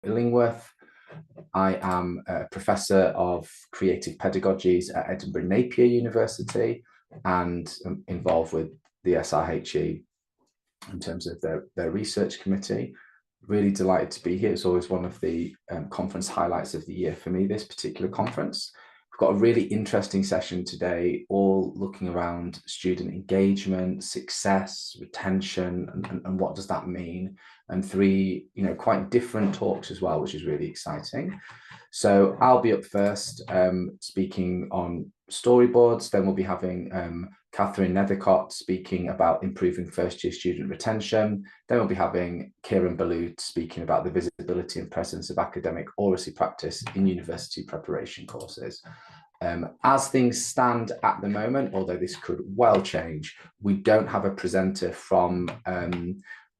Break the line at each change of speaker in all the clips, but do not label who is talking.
Illingworth. I am a professor of creative pedagogies at Edinburgh Napier University and I'm involved with the SRHE in terms of their research committee. Really delighted to be here. It's always one of the conference highlights of the year for me, this particular conference. We've got a really interesting session today, all looking around student engagement, success, retention, and what does that mean? And three, quite different talks as well, which is really exciting. So I'll be up first speaking on storyboards. Then we'll be having Catherine Nethercott speaking about improving first-year student retention. Then we'll be having Kieran Ballou speaking about the visibility and presence of academic oracy practice in university preparation courses. As things stand at the moment, although this could well change, we don't have a presenter from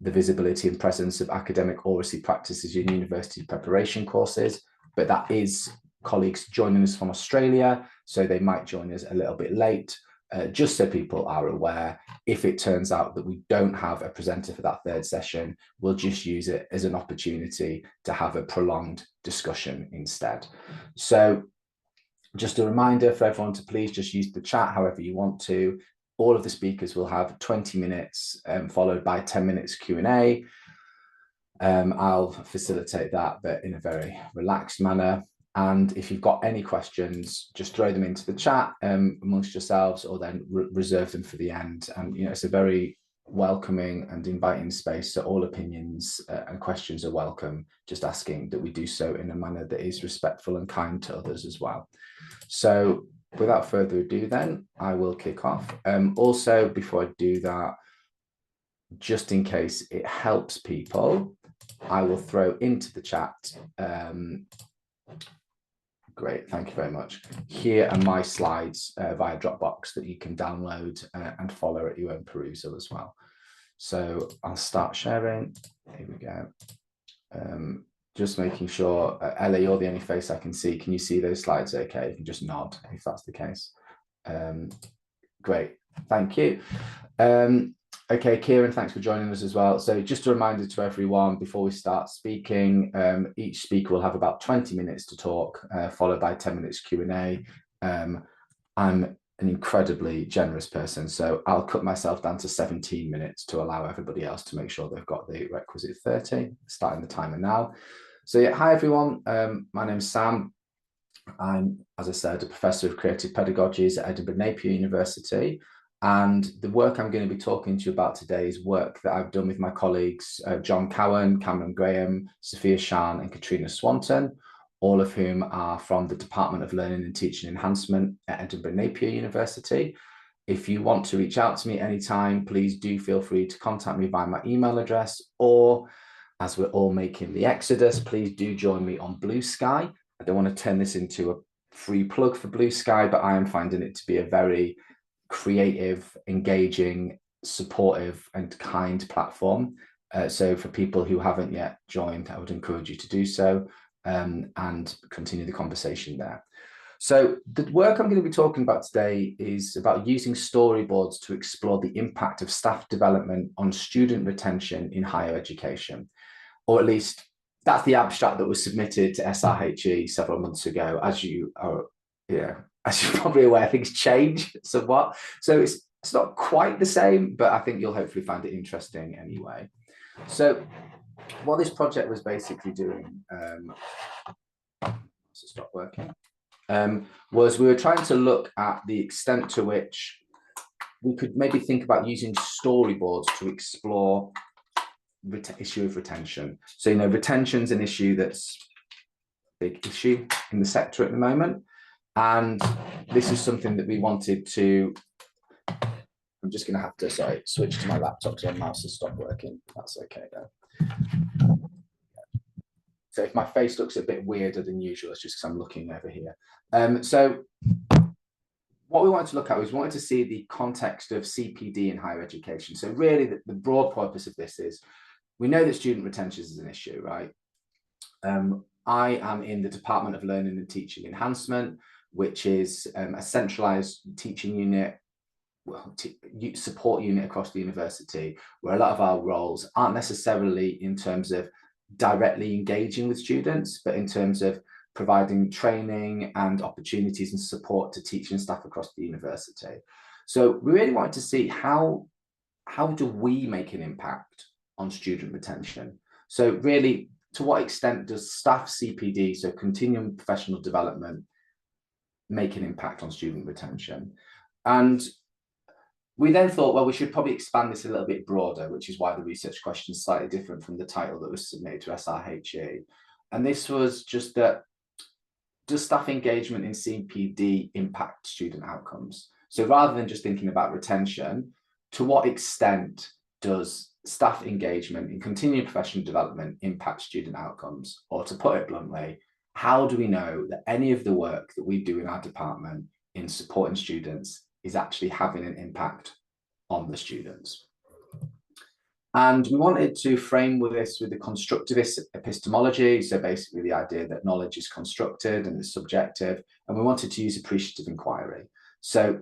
the visibility and presence of academic oracy practices in university preparation courses, but that is colleagues joining us from Australia, so they might join us a little bit late. Just so people are aware, if it turns out that we don't have a presenter for that third session, we'll just use it as an opportunity to have a prolonged discussion instead. So just a reminder for everyone to please just use the chat however you want to. All of the speakers will have 20 minutes followed by 10 minutes Q&A. I'll facilitate that, but in a very relaxed manner. And if you've got any questions, just throw them into the chat amongst yourselves, or then reserve them for the end. And it's a very welcoming and inviting space, so all opinions and questions are welcome. Just asking that we do so in a manner that is respectful and kind to others as well. So without further ado, then I will kick off. Also, before I do that, just in case it helps people, I will throw into the chat. Great, thank you very much. Here are my slides via Dropbox that you can download and follow at your own perusal as well. So I'll start sharing. Here we go. Just making sure, Ella, you're the only face I can see. Can you see those slides okay? You can just nod if that's the case. Great, thank you. Okay, Kieran, thanks for joining us as well. So just a reminder to everyone before we start speaking, each speaker will have about 20 minutes to talk, followed by 10 minutes Q&A. I'm an incredibly generous person, so I'll cut myself down to 17 minutes to allow everybody else to make sure they've got the requisite 30, starting the timer now. So yeah, hi everyone, my name's Sam. I'm, as I said, a professor of creative pedagogies at Edinburgh Napier University. And the work I'm going to be talking to you about today is work that I've done with my colleagues, John Cowan, Cameron Graham, Sophia Shan, and Katrina Swanton, all of whom are from the Department of Learning and Teaching Enhancement at Edinburgh Napier University. If you want to reach out to me anytime, please do feel free to contact me by my email address, or as we're all making the exodus, please do join me on Blue Sky. I don't want to turn this into a free plug for Blue Sky, but I am finding it to be a very creative, engaging, supportive and kind platform. So for people who haven't yet joined, I would encourage you to do so and continue the conversation there. So the work I'm going to be talking about today is about using storyboards to explore the impact of staff development on student retention in higher education, or at least that's the abstract that was submitted to SRHE several months ago. As you are, as you're probably aware, things change somewhat. So it's not quite the same, but I think you'll hopefully find it interesting anyway. So what this project was basically doing, stop working, was we were trying to look at the extent to which we could maybe think about using storyboards to explore issue of retention. So, retention's an issue that's a big issue in the sector at the moment. And this is something that we wanted to, I'm just going to have to, switch to my laptop because my mouse has stopped working. That's okay though. So if my face looks a bit weirder than usual, it's just because I'm looking over here. So what we wanted to look at was we wanted to see the context of CPD in higher education. So really the broad purpose of this is, we know that student retention is an issue, right? I am in the Department of Learning and Teaching Enhancement, which is a centralized teaching unit, support unit across the university, where a lot of our roles aren't necessarily in terms of directly engaging with students, but in terms of providing training and opportunities and support to teaching staff across the university. So we really wanted to see how do we make an impact on student retention? So really, to what extent does staff CPD, so continuing professional development, make an impact on student retention? And we then thought, well, we should probably expand this a little bit broader, which is why the research question is slightly different from the title that was submitted to SRHE. And this was just that, does staff engagement in CPD impact student outcomes? So rather than just thinking about retention, to what extent does staff engagement in continuing professional development impact student outcomes? Or to put it bluntly, how do we know that any of the work that we do in our department in supporting students is actually having an impact on the students? And we wanted to frame with this with the constructivist epistemology. So basically the idea that knowledge is constructed and is subjective. And we wanted to use appreciative inquiry. So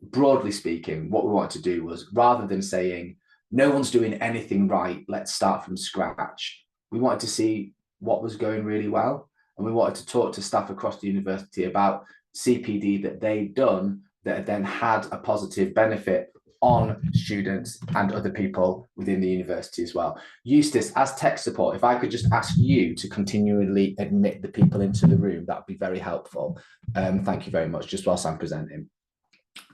broadly speaking, what we wanted to do was, rather than saying, no one's doing anything right, let's start from scratch, we wanted to see what was going really well. And we wanted to talk to staff across the university about CPD that they'd done that then had a positive benefit on students and other people within the university as well. Eustace, as tech support, if I could just ask you to continually admit the people into the room, that would be very helpful. Thank you very much, just whilst I'm presenting.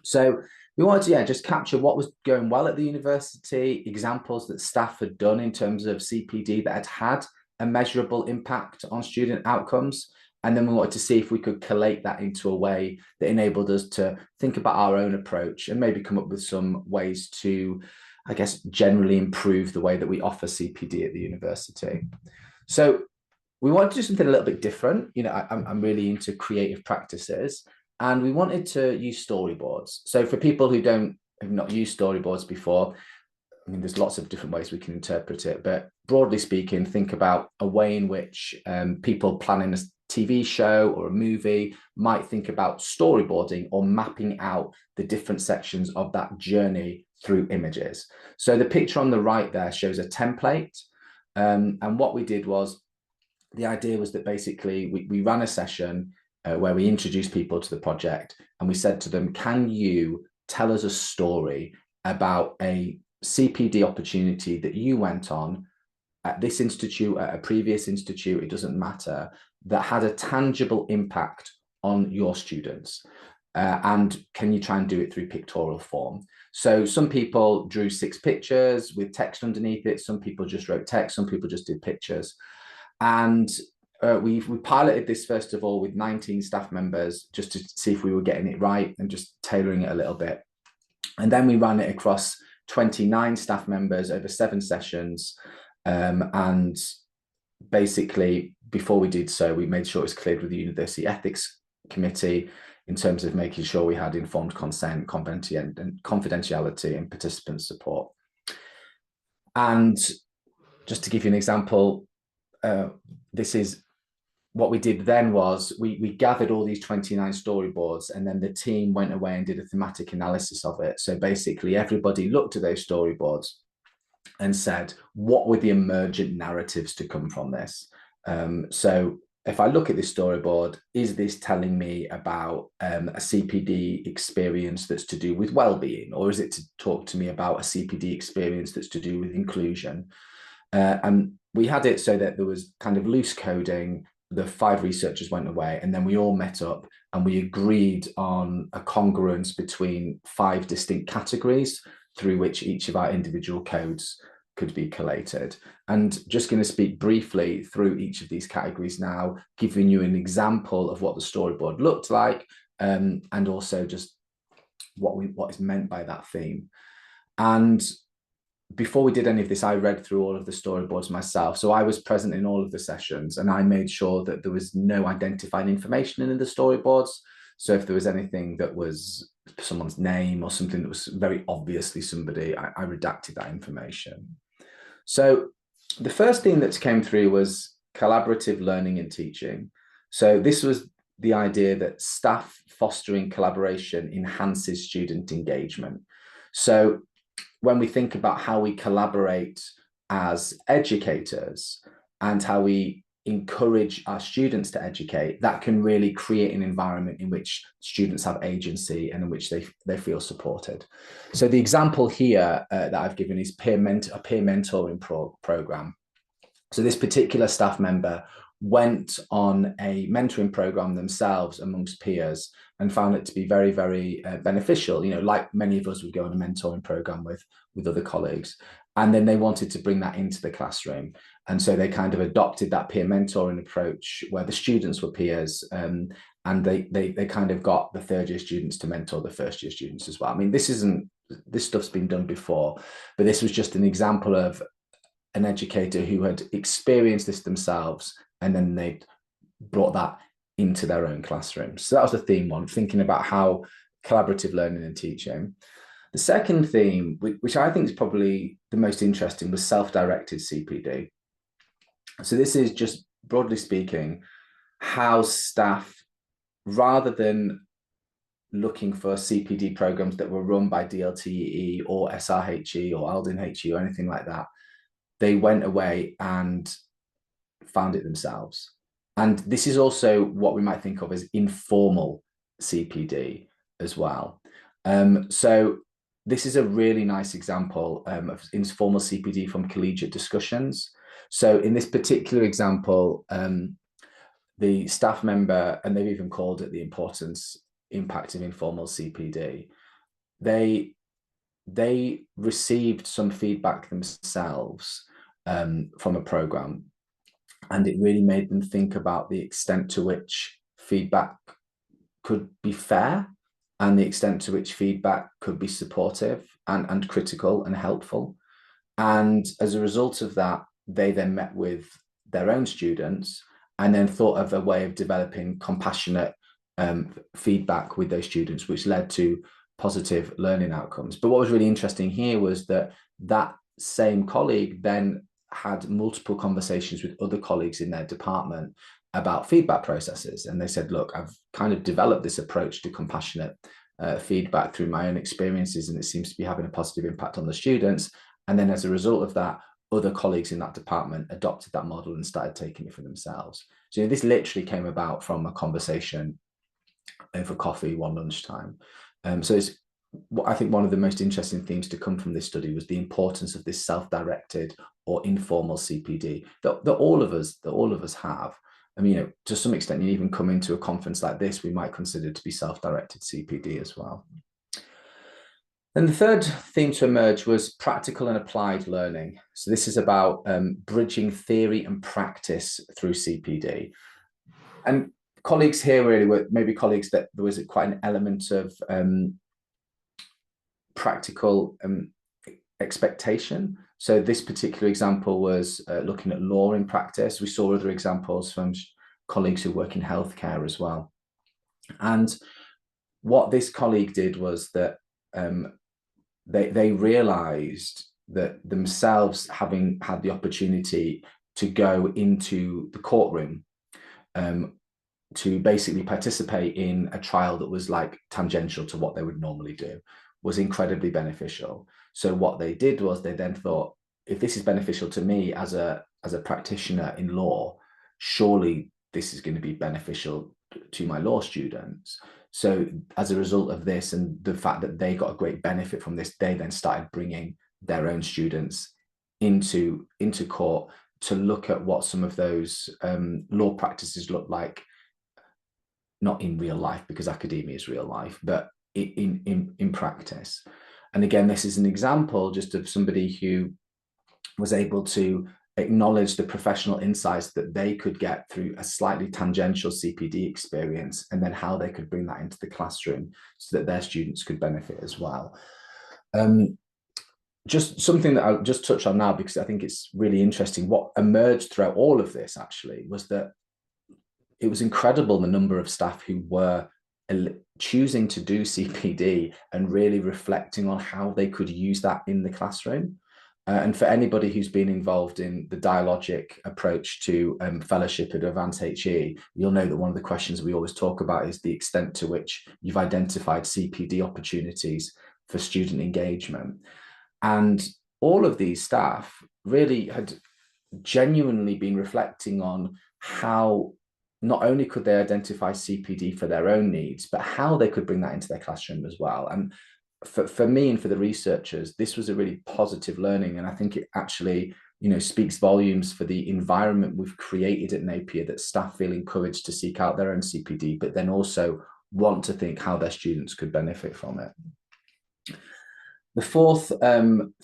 So we wanted to just capture what was going well at the university, examples that staff had done in terms of CPD that had a measurable impact on student outcomes. And then we wanted to see if we could collate that into a way that enabled us to think about our own approach and maybe come up with some ways to, I guess, generally improve the way that we offer CPD at the university. So we wanted to do something a little bit different. You know, I'm really into creative practices, and we wanted to use storyboards. So for people who have not used storyboards before, I mean, there's lots of different ways we can interpret it, but broadly speaking, think about a way in which people planning a TV show or a movie might think about storyboarding or mapping out the different sections of that journey through images. So the picture on the right there shows a template. And what we did was, the idea was that basically we ran a session where we introduced people to the project, and we said to them, can you tell us a story about a CPD opportunity that you went on at this institute, at a previous institute, it doesn't matter, that had a tangible impact on your students? And can you try and do it through pictorial form? So some people drew 6 pictures with text underneath it. Some people just wrote text. Some people just did pictures. And we piloted this, first of all, with 19 staff members, just to see if we were getting it right and just tailoring it a little bit. And then we ran it across 29 staff members over 7 sessions. And basically, before we did so, we made sure it was cleared with the University Ethics Committee in terms of making sure we had informed consent, confidentiality, and participant support. And just to give you an example, this is what we did then was we gathered all these 29 storyboards, and then the team went away and did a thematic analysis of it. So basically everybody looked at those storyboards and said, what were the emergent narratives to come from this? So if I look at this storyboard, is this telling me about a CPD experience that's to do with well-being, or is it to talk to me about a CPD experience that's to do with inclusion? And we had it so that there was kind of loose coding. The 5 researchers went away, and then we all met up and we agreed on a congruence between 5 distinct categories through which each of our individual codes could be collated. And just going to speak briefly through each of these categories now, giving you an example of what the storyboard looked like, and also just what is meant by that theme. And before we did any of this, I read through all of the storyboards myself. So I was present in all of the sessions, and I made sure that there was no identifying information in the storyboards. So if there was anything that was someone's name or something that was very obviously somebody, I redacted that information. So the first thing that came through was collaborative learning and teaching. So this was the idea that staff fostering collaboration enhances student engagement. So when we think about how we collaborate as educators, and how we encourage our students to educate, that can really create an environment in which students have agency and in which they feel supported. So the example here that I've given is a peer mentoring program. So this particular staff member went on a mentoring program themselves amongst peers and found it to be very, very beneficial. You know, like many of us would go on a mentoring program with other colleagues. And then they wanted to bring that into the classroom. And so they kind of adopted that peer mentoring approach where the students were peers, and they kind of got the third year students to mentor the first year students as well. I mean, this stuff's been done before, but this was just an example of an educator who had experienced this themselves, and then they brought that into their own classrooms. So that was the theme one, thinking about how collaborative learning and teaching. The second theme, which I think is probably the most interesting, was self-directed CPD. So this is just, broadly speaking, how staff, rather than looking for CPD programs that were run by DLTE or SRHE or Alden HE or anything like that, they went away and found it themselves. And this is also what we might think of as informal CPD as well. So this is a really nice example of informal CPD from collegiate discussions. So in this particular example, the staff member, and they've even called it the impact of informal CPD, they received some feedback themselves from a program, and it really made them think about the extent to which feedback could be fair and the extent to which feedback could be supportive and critical and helpful. And as a result of that, they then met with their own students and then thought of a way of developing compassionate feedback with those students, which led to positive learning outcomes. But what was really interesting here was that same colleague then had multiple conversations with other colleagues in their department about feedback processes. And they said, look, I've kind of developed this approach to compassionate feedback through my own experiences, and it seems to be having a positive impact on the students. And then as a result of that, other colleagues in that department adopted that model and started taking it for themselves. So this literally came about from a conversation over coffee one lunchtime. So it's, I think one of the most interesting themes to come from this study was the importance of this self-directed or informal CPD that all of us have. I mean, you know, to some extent, you even come into a conference like this, we might consider to be self-directed CPD as well. And the third theme to emerge was practical and applied learning. So this is about bridging theory and practice through CPD. And colleagues here really were maybe colleagues that there was quite an element of practical expectation. So this particular example was looking at law in practice. We saw other examples from colleagues who work in healthcare as well. And what this colleague did was that they realized that themselves, having had the opportunity to go into the courtroom to basically participate in a trial that was like tangential to what they would normally do, was incredibly beneficial. So what they did was they then thought, if this is beneficial to me as a practitioner in law, surely this is going to be beneficial to my law students. So as a result of this and the fact that they got a great benefit from this, they then started bringing their own students into court to look at what some of those law practices look like, not in real life, because academia is real life, but in practice. And again, this is an example just of somebody who was able to acknowledge the professional insights that they could get through a slightly tangential CPD experience, and then how they could bring that into the classroom so that their students could benefit as well. Just something that I'll just touch on now, because I think it's really interesting. What emerged throughout all of this actually was that it was incredible the number of staff who were choosing to do CPD and really reflecting on how they could use that in the classroom. And for anybody who's been involved in the dialogic approach to fellowship at Advanced HE, you'll know that one of the questions we always talk about is the extent to which you've identified CPD opportunities for student engagement. And all of these staff really had genuinely been reflecting on how not only could they identify CPD for their own needs, but how they could bring that into their classroom as well. And for me and for the researchers, this was a really positive learning. And I think it actually, speaks volumes for the environment we've created at Napier, that staff feel encouraged to seek out their own CPD, but then also want to think how their students could benefit from it. The fourth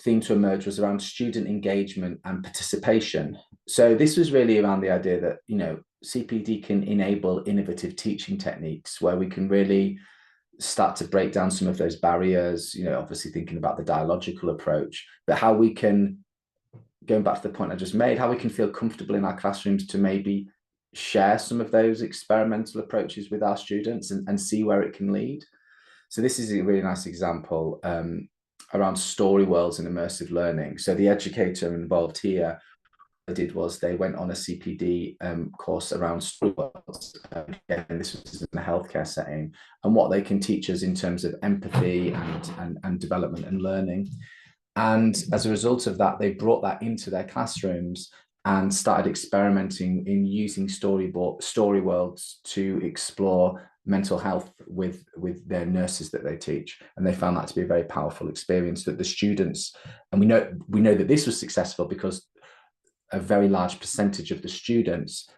theme to emerge was around student engagement and participation. So this was really around the idea that, CPD can enable innovative teaching techniques where we can really start to break down some of those barriers, obviously thinking about the dialogical approach, but how we can, going back to the point I just made, how we can feel comfortable in our classrooms to maybe share some of those experimental approaches with our students and see where it can lead. So this is a really nice example around story worlds and immersive learning. So the educator involved here, what they did was they went on a CPD course around story worlds. And this was in a healthcare setting, and what they can teach us in terms of empathy and development and learning. And as a result of that, they brought that into their classrooms and started experimenting in using story worlds to explore mental health with their nurses that they teach. And they found that to be a very powerful experience, that the students, and we know that this was successful because a very large percentage of the students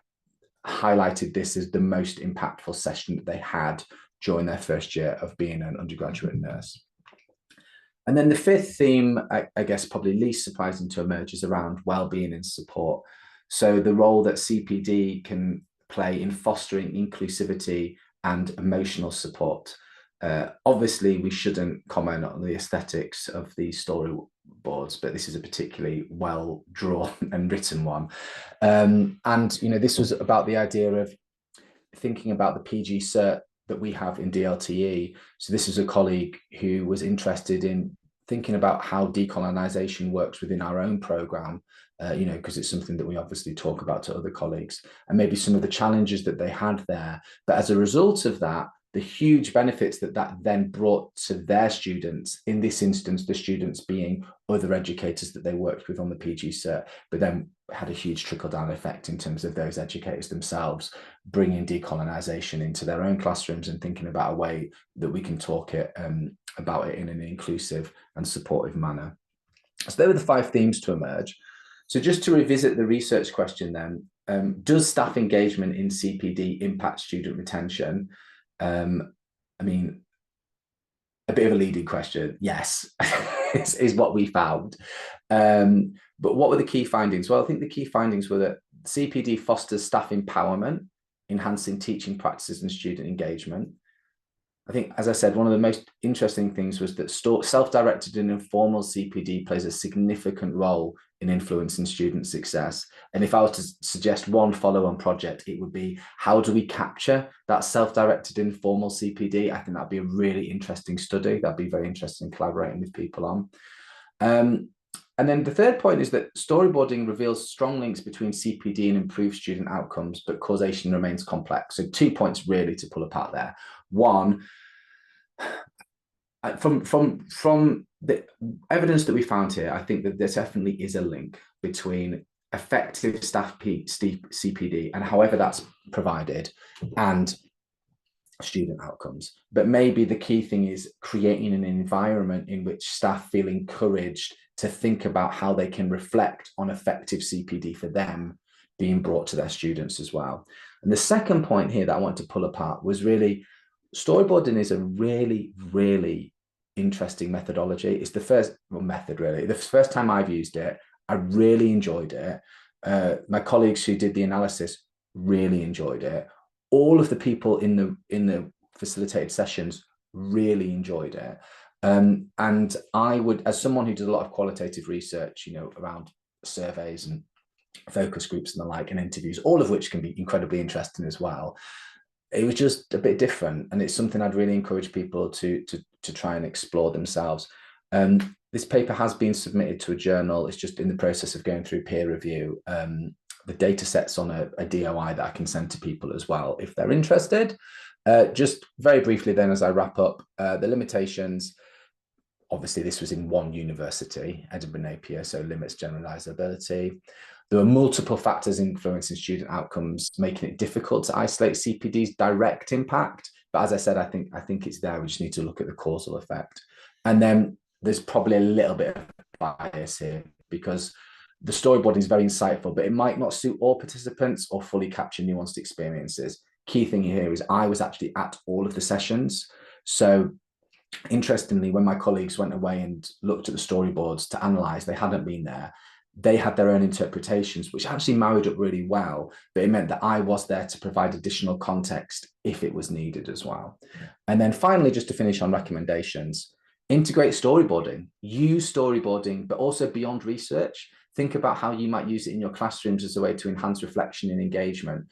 highlighted this as the most impactful session that they had during their first year of being an undergraduate nurse. And then the fifth theme, I guess probably least surprising to emerge, is around well-being and support. So the role that CPD can play in fostering inclusivity and emotional support. Obviously, we shouldn't comment on the aesthetics of these storyboards, but this is a particularly well drawn and written one. And this was about the idea of thinking about the PG cert that we have in DLTE. So this is a colleague who was interested in thinking about how decolonization works within our own program, because it's something that we obviously talk about to other colleagues, and maybe some of the challenges that they had there. But as a result of that, the huge benefits that then brought to their students, in this instance, the students being other educators that they worked with on the PG cert, but then had a huge trickle-down effect in terms of those educators themselves bringing decolonization into their own classrooms and thinking about a way that we can talk about it in an inclusive and supportive manner. So there were the 5 themes to emerge. So just to revisit the research question then, does staff engagement in CPD impact student retention? I mean, a bit of a leading question. Yes, is what we found. But what were the key findings? Well, I think the key findings were that CPD fosters staff empowerment, enhancing teaching practices and student engagement. I think, as I said, one of the most interesting things was that self-directed and informal CPD plays a significant role in influencing student success. And if I was to suggest one follow-on project, it would be, how do we capture that self-directed informal CPD? I think that'd be a really interesting study. That'd be very interesting collaborating with people on. And then the third point is that storyboarding reveals strong links between CPD and improved student outcomes, but causation remains complex. So 2 points really to pull apart there. One, from the evidence that we found here, I think that there definitely is a link between effective staff CPD and however that's provided and student outcomes. But maybe the key thing is creating an environment in which staff feel encouraged to think about how they can reflect on effective CPD for them being brought to their students as well. And the second point here that I want to pull apart was really, storyboarding is a really, really interesting methodology. It's the first method, really. The first time I've used it, I really enjoyed it. My colleagues who did the analysis really enjoyed it. All of the people in the facilitated sessions really enjoyed it. And I would, as someone who does a lot of qualitative research, around surveys and focus groups and the like, and interviews, all of which can be incredibly interesting as well, it was just a bit different, and it's something I'd really encourage people to try and explore themselves. This paper has been submitted to a journal. It's just in the process of going through peer review. The data set's on a DOI that I can send to people as well if they're interested. Just very briefly then, as I wrap up, the limitations. Obviously, this was in one university, Edinburgh Napier, so limits generalizability. There were multiple factors influencing student outcomes, making it difficult to isolate CPD's direct impact. But as I said, I think it's there. We just need to look at the causal effect. And then there's probably a little bit of bias here because the storyboarding is very insightful, but it might not suit all participants or fully capture nuanced experiences. Key thing here is I was actually at all of the sessions. So interestingly, when my colleagues went away and looked at the storyboards to analyze, they hadn't been there. They had their own interpretations, which actually married up really well, but it meant that I was there to provide additional context if it was needed as well. And then finally, just to finish on recommendations, integrate storyboarding, use storyboarding, but also beyond research. Think about how you might use it in your classrooms as a way to enhance reflection and engagement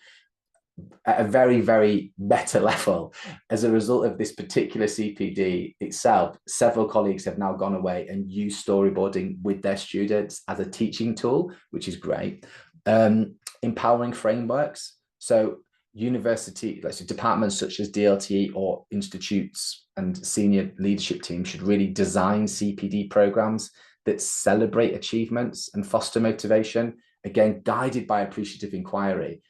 at a very, very better level. As a result of this particular CPD itself, several colleagues have now gone away and used storyboarding with their students as a teaching tool, which is great. Empowering frameworks. So university, let's say departments such as DLTE or institutes and senior leadership teams should really design CPD programs that celebrate achievements and foster motivation, again, guided by appreciative inquiry.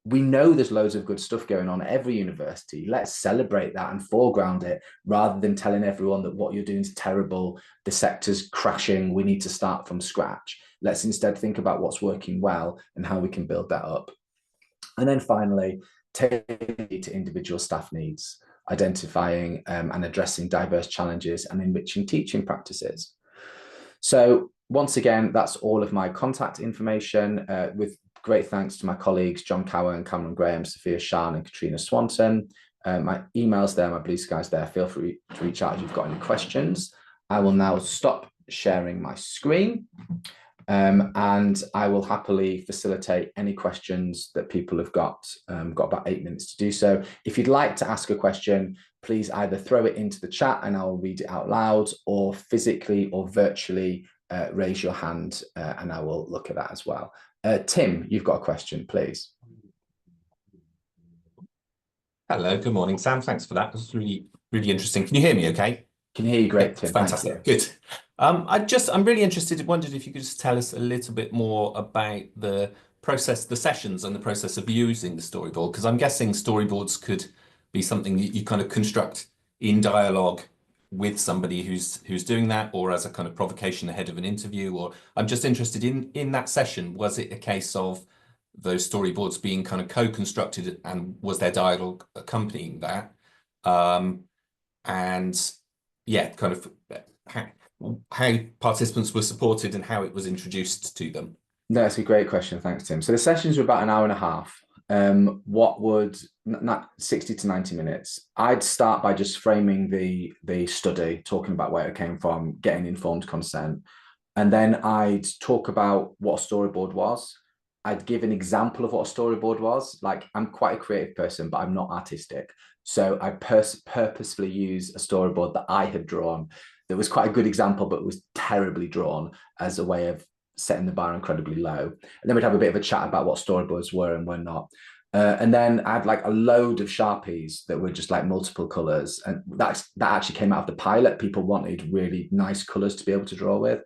We know there's loads of good stuff going on at every university. Let's celebrate that and foreground it rather than telling everyone that what you're doing is terrible, the sector's crashing, we need to start from scratch. Let's instead think about what's working well and how we can build that up. And then finally, take to individual staff needs, identifying and addressing diverse challenges and enriching teaching practices. So once again, that's all of my contact information with great thanks to my colleagues, John Cowan, Cameron Graham, Sophia Shan, and Katrina Swanton. My email's there, my blue sky's there. Feel free to reach out if you've got any questions. I will now stop sharing my screen and I will happily facilitate any questions that people have got. Got about 8 minutes to do so. If you'd like to ask a question, please either throw it into the chat and I'll read it out loud, or physically or virtually raise your hand and I will look at that as well. Tim, you've got a question, please.
Hello, good morning, Sam. Thanks for that. It was really, really interesting. Can you hear me okay?
Can hear you great, Tim.
Fantastic. Good. I'm really interested, wondered if you could just tell us a little bit more about the process, the sessions and the process of using the storyboard, because I'm guessing storyboards could be something that you kind of construct in dialogue with somebody who's doing that, or as a kind of provocation ahead of an interview. Or I'm just interested in that session, was it a case of those storyboards being kind of co-constructed and was there dialogue accompanying that? And yeah, kind of how participants were supported and how it was introduced to them.
That's a great question. Thanks, Tim. So the sessions were about an hour and a half. What would not 60 to 90 minutes. I'd start by just framing the study, talking about where it came from, getting informed consent. And then I'd talk about what a storyboard was. I'd give an example of what a storyboard was. Like, I'm quite a creative person, but I'm not artistic. So I purposefully use a storyboard that I had drawn that was quite a good example, but was terribly drawn, as a way of setting the bar incredibly low. And then we'd have a bit of a chat about what storyboards were and were not. And then I had like a load of Sharpies that were just like multiple colors. And that actually came out of the pilot. People wanted really nice colors to be able to draw with.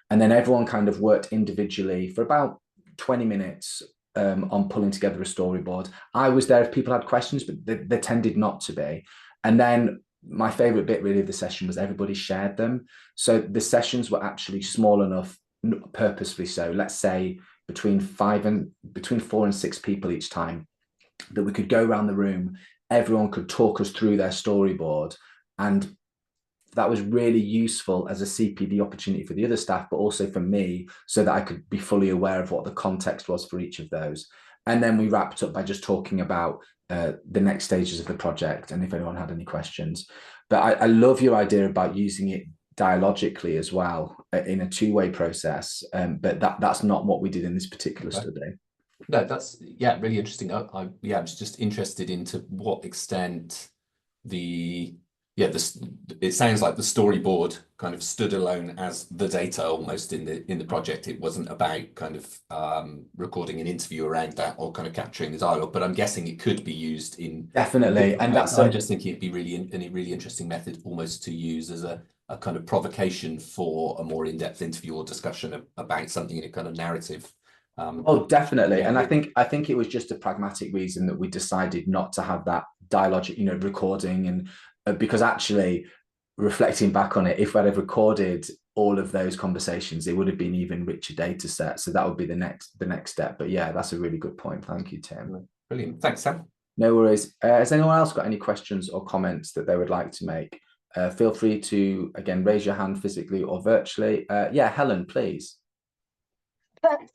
And then everyone kind of worked individually for about 20 minutes on pulling together a storyboard. I was there if people had questions, but they tended not to be. And then my favorite bit really of the session was everybody shared them. So the sessions were actually small enough, purposefully so, let's say between 4 and 6 people each time, that we could go around the room, everyone could talk us through their storyboard. And that was really useful as a CPD opportunity for the other staff, but also for me, so that I could be fully aware of what the context was for each of those. And then we wrapped up by just talking about the next stages of the project and if anyone had any questions. But I love your idea about using it dialogically as well in a two-way process. But that's not what we did in this particular study.
No, that's, yeah, really interesting. I was just interested into what extent it sounds like the storyboard kind of stood alone as the data almost in the project. It wasn't about kind of recording an interview around that or kind of capturing the dialogue, but I'm guessing it could be used in
definitely. And
I'm just thinking it'd be a really interesting method almost to use as a kind of provocation for a more in-depth interview or discussion about something in a kind of narrative
Oh, definitely. And
Yeah.
I think it was just a pragmatic reason that we decided not to have that dialogic, recording, and because actually reflecting back on it, if I'd have recorded all of those conversations, it would have been even richer data set. So that would be the next step. But yeah, that's a really good point. Thank you, Tim.
Brilliant. Thanks, Sam.
No worries. Has anyone else got any questions or comments that they would like to make? Feel free to, again, raise your hand physically or virtually. Yeah, Helen, please.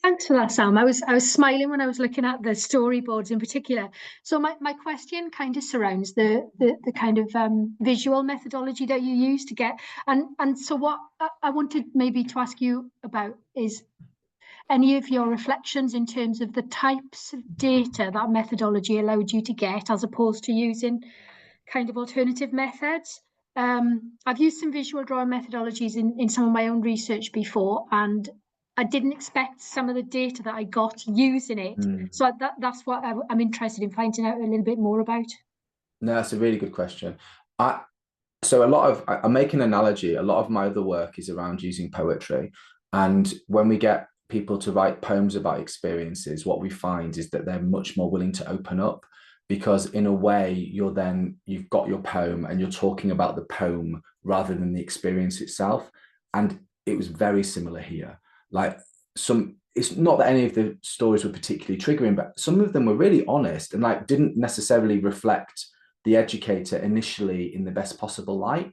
Thanks for that, Sam. I was smiling when I was looking at the storyboards in particular. So my question kind of surrounds the kind of visual methodology that you use to get, and so what I wanted maybe to ask you about is any of your reflections in terms of the types of data that methodology allowed you to get as opposed to using kind of alternative methods. I've used some visual drawing methodologies in some of my own research before, and I didn't expect some of the data that I got using it. So that's what I'm interested in finding out a little bit more about.
No, that's a really good question. So I'm making an analogy. A lot of my other work is around using poetry. And when we get people to write poems about experiences, what we find is that they're much more willing to open up, because in a way you've got your poem and you're talking about the poem rather than the experience itself. And it was very similar here. Like it's not that any of the stories were particularly triggering, but some of them were really honest and like didn't necessarily reflect the educator initially in the best possible light.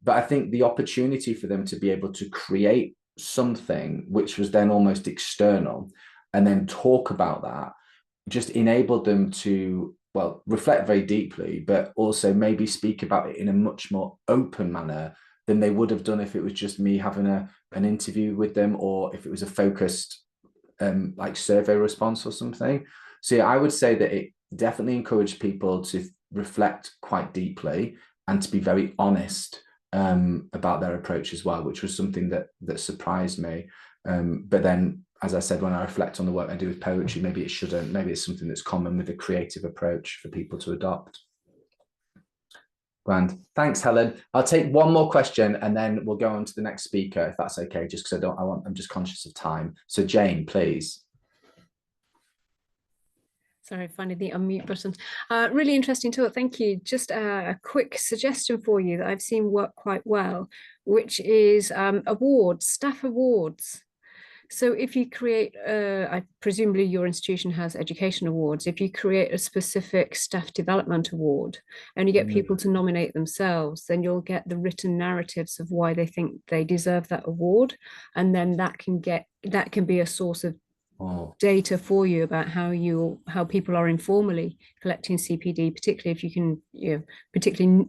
But I think the opportunity for them to be able to create something which was then almost external and then talk about that just enabled them to, well, reflect very deeply, but also maybe speak about it in a much more open manner than they would have done if it was just me having an interview with them, or if it was a focused like survey response or something. So yeah, I would say that it definitely encouraged people to reflect quite deeply and to be very honest about their approach as well, which was something that surprised me. But then, as I said, when I reflect on the work I do with poetry, maybe it shouldn't. Maybe it's something that's common with a creative approach for people to adopt. Grand. Thanks, Helen. I'll take one more question and then we'll go on to the next speaker, if that's okay, just because I'm just conscious of time. So Jane, please.
Sorry, finding the unmute button. Really interesting talk. Thank you. Just a quick suggestion for you that I've seen work quite well, which is awards, staff awards. So if you create, presumably your institution has education awards, if you create a specific staff development award and you get people to nominate themselves, then you'll get the written narratives of why they think they deserve that award. And then that can be a source of data for you about how people are informally collecting CPD, particularly if you can, particularly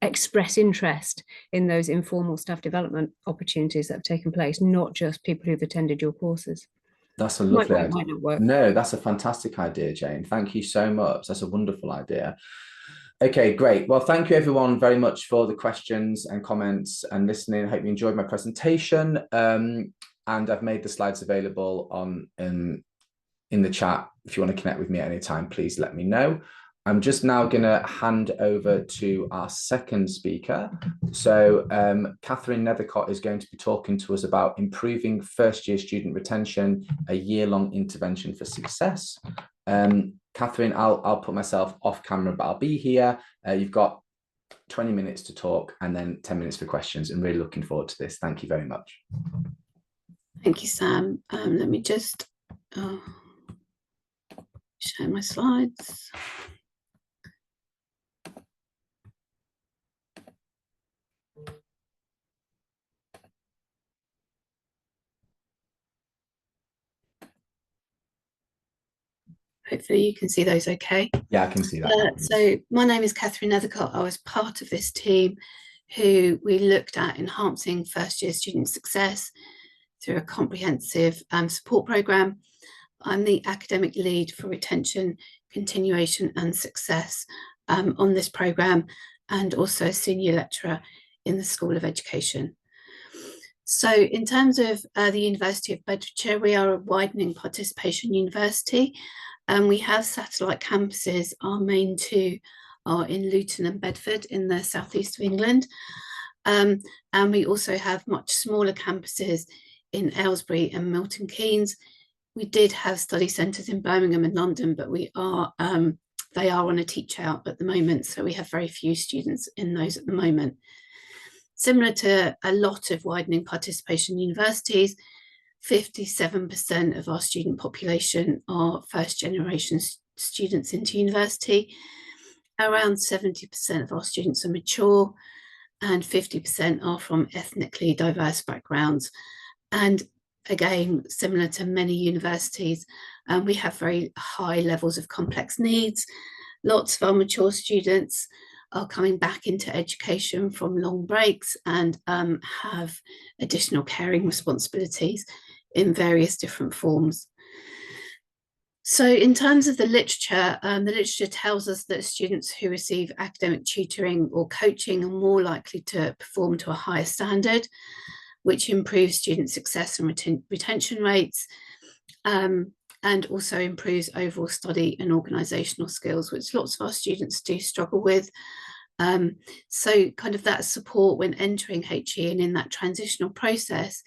express interest in those informal staff development opportunities that have taken place, not just people who've attended your courses.
That's a lovely idea.
Might not work.
No, that's a fantastic idea, Jane. Thank you so much. That's a wonderful idea. Okay, great. Well, thank you everyone very much for the questions and comments and listening. I hope you enjoyed my presentation. And I've made the slides available in the chat. If you want to connect with me at any time, please let me know. I'm just now going to hand over to our second speaker. So Catherine Nethercott is going to be talking to us about improving first-year student retention, a year-long intervention for success. Catherine, I'll put myself off camera, but I'll be here. You've got 20 minutes to talk and then 10 minutes for questions. I'm really looking forward to this. Thank you very much.
Thank you, Sam. Let me just share my slides. Hopefully you can see those okay.
Yeah, I can see that.
So my name is Catherine Nethercott. I was part of this team who we looked at enhancing first year student success through a comprehensive support programme. I'm the academic lead for retention, continuation and success on this programme, and also a senior lecturer in the School of Education. So in terms of the University of Bedfordshire, we are a widening participation university, and we have satellite campuses. Our main two are in Luton and Bedford in the southeast of England. And we also have much smaller campuses in Aylesbury and Milton Keynes We did have study centres in Birmingham and London, but they are on a teach out at the moment, so we have very few students in those at the moment. Similar to a lot of widening participation universities, 57% of our student population are first generation students into university. Around 70% of our students are mature, and 50% are from ethnically diverse backgrounds. And again, similar to many universities, we have very high levels of complex needs. Lots of our mature students are coming back into education from long breaks and have additional caring responsibilities in various different forms. So in terms of the literature tells us that students who receive academic tutoring or coaching are more likely to perform to a higher standard, which improves student success and retention rates, and also improves overall study and organisational skills, which lots of our students do struggle with. So kind of that support when entering HE and in that transitional process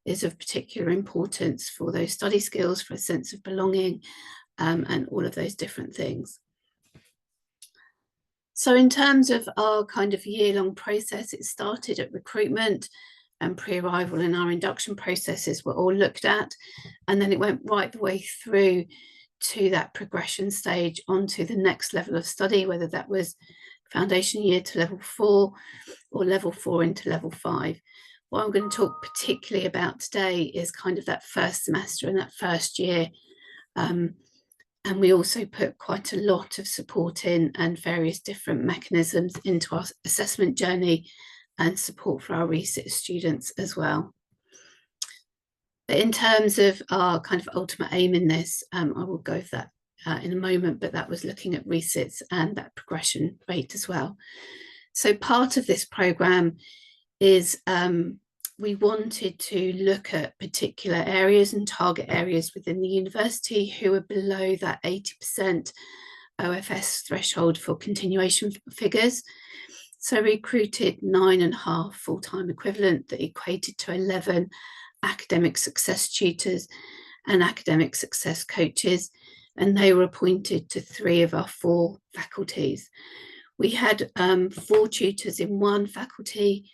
is of particular importance for those study skills, for a sense of belonging, and all of those different things. So in terms of our kind of year-long process, it started at recruitment, and pre-arrival and our induction processes were all looked at, and then it went right the way through to that progression stage onto the next level of study, whether that was foundation year to level 4 or level 4 into level 5. What I'm going to talk particularly about today is kind of that first semester and that first year. And we also put quite a lot of support in and various different mechanisms into our assessment journey and support for our research students as well. But in terms of our kind of ultimate aim in this, I will go over that in a moment, but that was looking at resits and that progression rate as well. So part of this programme is we wanted to look at particular areas and target areas within the university who are below that 80% OFS threshold for continuation figures. So we recruited 9.5 full-time equivalent that equated to 11 academic success tutors and academic success coaches, and they were appointed to 3 of our 4 faculties. We had 4 tutors in one faculty,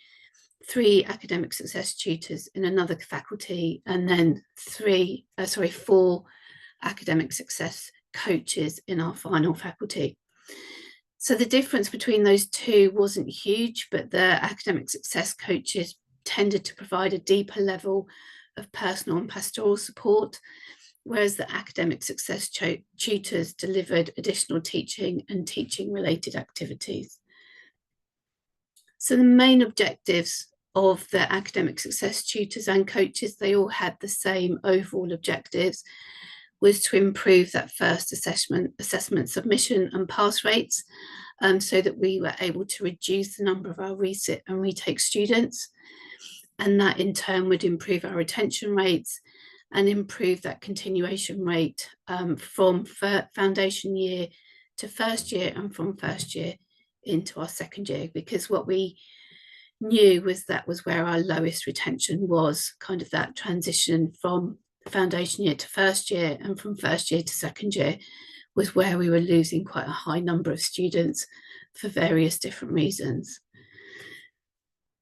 3 academic success tutors in another faculty, and then 4 academic success coaches in our final faculty. So the difference between those 2 wasn't huge, but the academic success coaches tended to provide a deeper level of personal and pastoral support, whereas the academic success tutors delivered additional teaching and teaching related activities. So the main objectives of the academic success tutors and coaches, they all had the same overall objectives, was to improve that first assessment submission and pass rates, so that we were able to reduce the number of our resit and retake students, and that in turn would improve our retention rates and improve that continuation rate from foundation year to first year and from first year into our second year, because what we knew was that was where our lowest retention was, kind of that transition from foundation year to first year and from first year to second year was where we were losing quite a high number of students for various different reasons.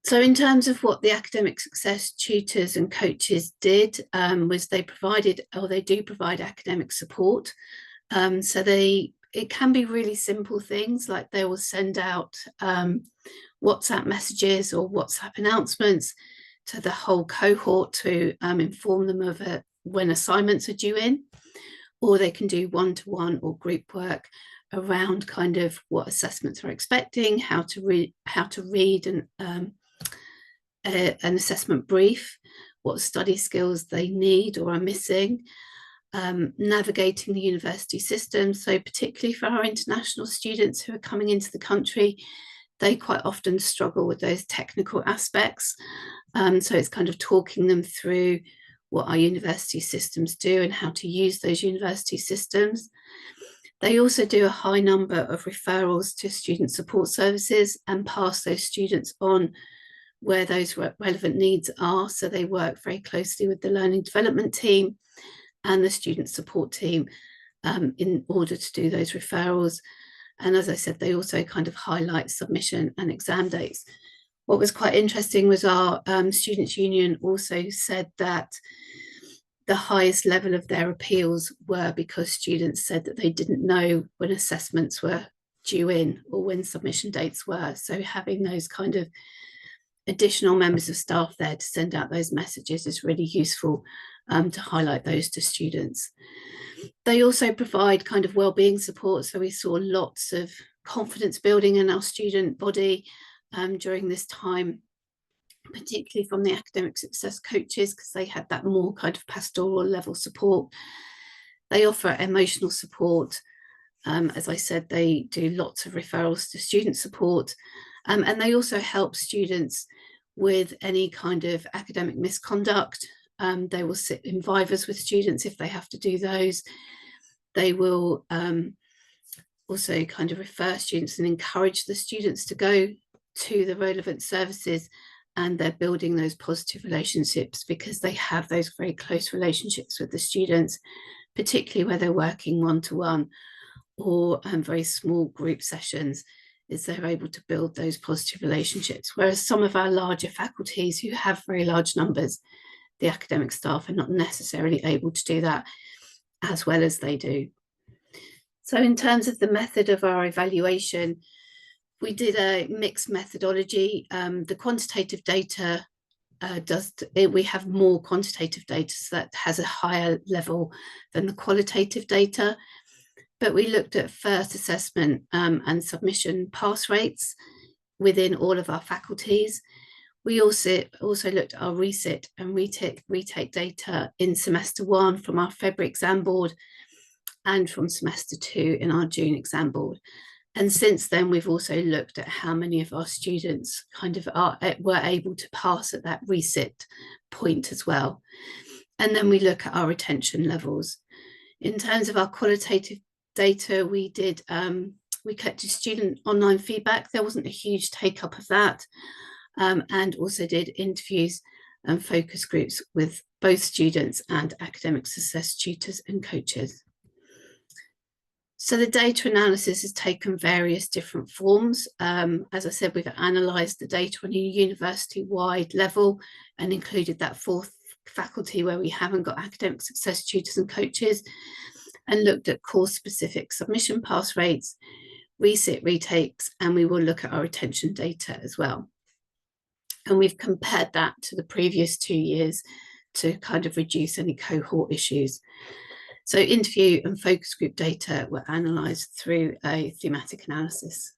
So in terms of what the academic success tutors and coaches did, was they do provide academic support. So it can be really simple things, like they will send out WhatsApp messages or WhatsApp announcements to the whole cohort to inform them of when assignments are due in, or they can do one-to-one or group work around kind of what assessments are expecting, how to read an assessment brief, what study skills they need or are missing, navigating the university system. So particularly for our international students who are coming into the country, they quite often struggle with those technical aspects. So it's kind of talking them through what our university systems do and how to use those university systems. They also do a high number of referrals to student support services and pass those students on where those relevant needs are. So they work very closely with the learning development team and the student support team in order to do those referrals. And as I said, they also kind of highlight submission and exam dates. What was quite interesting was our Students' Union also said that the highest level of their appeals were because students said that they didn't know when assessments were due in or when submission dates were. So having those kind of additional members of staff there to send out those messages is really useful to highlight those to students. They also provide kind of wellbeing support. So we saw lots of confidence building in our student body during this time, particularly from the academic success coaches, because they had that more kind of pastoral level support. They offer emotional support. As I said, they do lots of referrals to student support, and they also help students with any kind of academic misconduct. They will sit in vivas with students if they have to do those. They will also kind of refer students and encourage the students to go to the relevant services, and they're building those positive relationships because they have those very close relationships with the students, particularly where they're working one-to-one or very small group sessions, is they're able to build those positive relationships. Whereas some of our larger faculties who have very large numbers, the academic staff are not necessarily able to do that as well as they do. So in terms of the method of our evaluation, we did a mixed methodology. The quantitative data we have more quantitative data, so that has a higher level than the qualitative data. But we looked at first assessment and submission pass rates within all of our faculties. We also looked at our resit and retake data in semester 1 from our February exam board and from semester 2 in our June exam board. And since then, we've also looked at how many of our students kind of were able to pass at that resit point as well. And then we look at our retention levels. In terms of our qualitative data, we collected student online feedback. There wasn't a huge take up of that, and also did interviews and focus groups with both students and academic success tutors and coaches. So the data analysis has taken various different forms. As I said, we've analysed the data on a university-wide level and included that 4th faculty where we haven't got academic success tutors and coaches, and looked at course-specific submission pass rates, resit retakes, and we will look at our retention data as well. And we've compared that to the previous 2 years to kind of reduce any cohort issues. So interview and focus group data were analysed through a thematic analysis.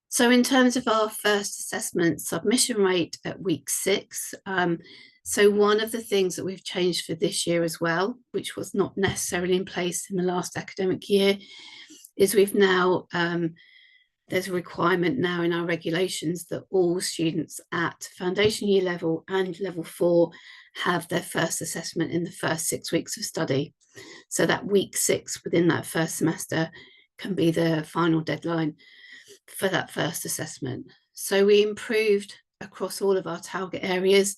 So in terms of our first assessment submission rate at week 6, so one of the things that we've changed for this year as well, which was not necessarily in place in the last academic year, is we've now, there's a requirement now in our regulations that all students at foundation year level and level 4 have their first assessment in the first 6 weeks of study. So that week 6 within that first semester can be the final deadline for that first assessment. So we improved across all of our target areas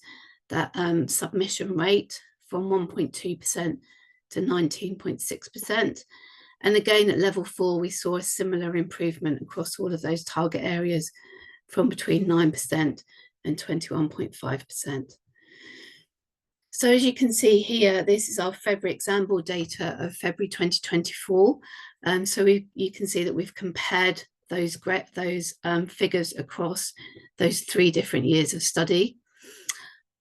that submission rate from 1.2% to 19.6%. And again, at level 4, we saw a similar improvement across all of those target areas from between 9% and 21.5%. So as you can see here, this is our February exam board data of February 2024. So you can see that we've compared those figures across those 3 different years of study.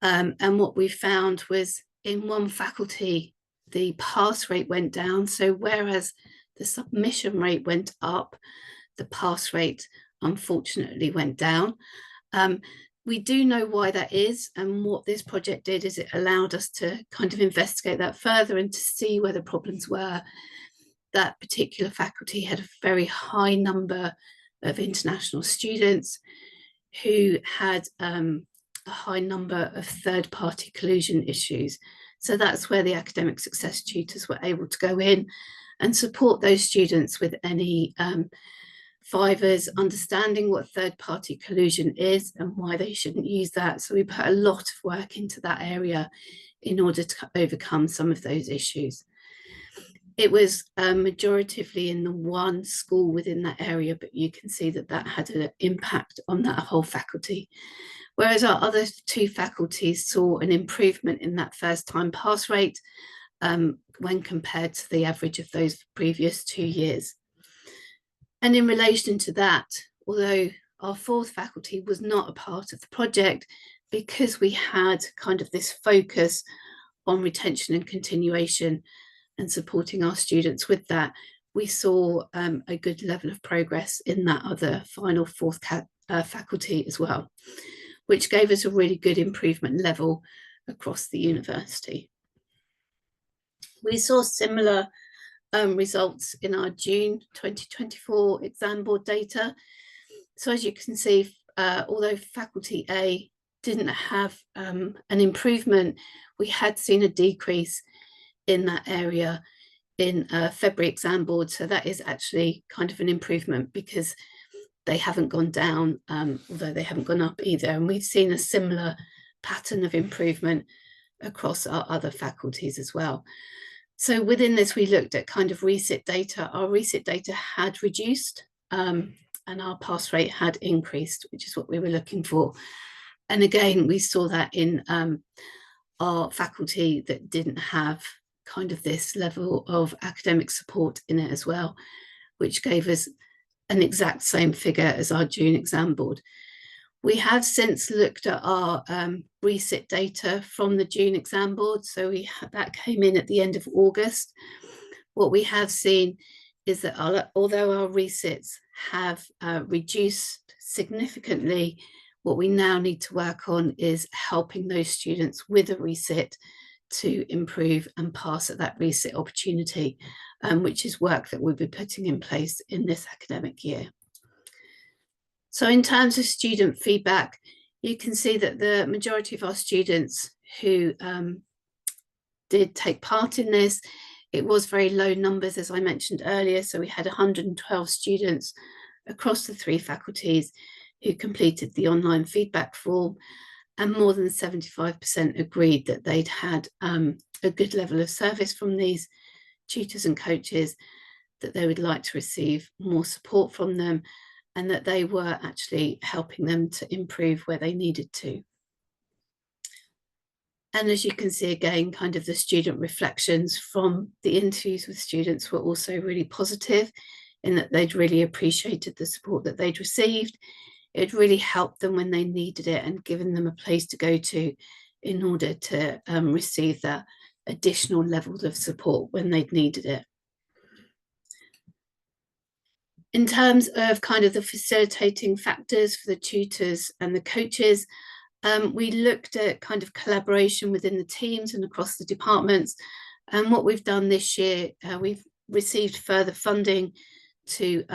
And what we found was in one faculty, the pass rate went down. So whereas the submission rate went up, the pass rate unfortunately went down. We do know why that is, and what this project did is it allowed us to kind of investigate that further and to see where the problems were. That particular faculty had a very high number of international students who had a high number of third-party collusion issues. So that's where the academic success tutors were able to go in and support those students with any fivers, understanding what third-party collusion is and why they shouldn't use that. So we put a lot of work into that area in order to overcome some of those issues. It was majoritively in the one school within that area, but you can see that that had an impact on that whole faculty. Whereas our other two faculties saw an improvement in that first time pass rate when compared to the average of those previous 2 years. And in relation to that, although our fourth faculty was not a part of the project, because we had kind of this focus on retention and continuation and supporting our students with that, we saw a good level of progress in that other final fourth faculty as well, which gave us a really good improvement level across the university. We saw similar results in our June 2024 exam board data. So as you can see, although faculty A didn't have an improvement, we had seen a decrease in that area in February exam board. So that is actually kind of an improvement because they haven't gone down, although they haven't gone up either. And we've seen a similar pattern of improvement across our other faculties as well. So within this, we looked at kind of resit data. Our resit data had reduced and our pass rate had increased, which is what we were looking for. And again, we saw that in our faculty that didn't have kind of this level of academic support in it as well, which gave us an exact same figure as our June exam board. We have since looked at our resit data from the June exam board. So that came in at the end of August. What we have seen is that although our resits have reduced significantly, what we now need to work on is helping those students with a resit to improve and pass at that resit opportunity, which is work that we'll be putting in place in this academic year. So in terms of student feedback, you can see that the majority of our students who did take part in this, it was very low numbers, as I mentioned earlier. So we had 112 students across the 3 faculties who completed the online feedback form, and more than 75% agreed that they'd had a good level of service from these tutors and coaches, that they would like to receive more support from them, and that they were actually helping them to improve where they needed to. And as you can see again, kind of the student reflections from the interviews with students were also really positive in that they'd really appreciated the support that they'd received. It really helped them when they needed it and given them a place to go to in order to receive that additional level of support when they'd needed it. In terms of kind of the facilitating factors for the tutors and the coaches, we looked at kind of collaboration within the teams and across the departments. And what we've done this year, we've received further funding to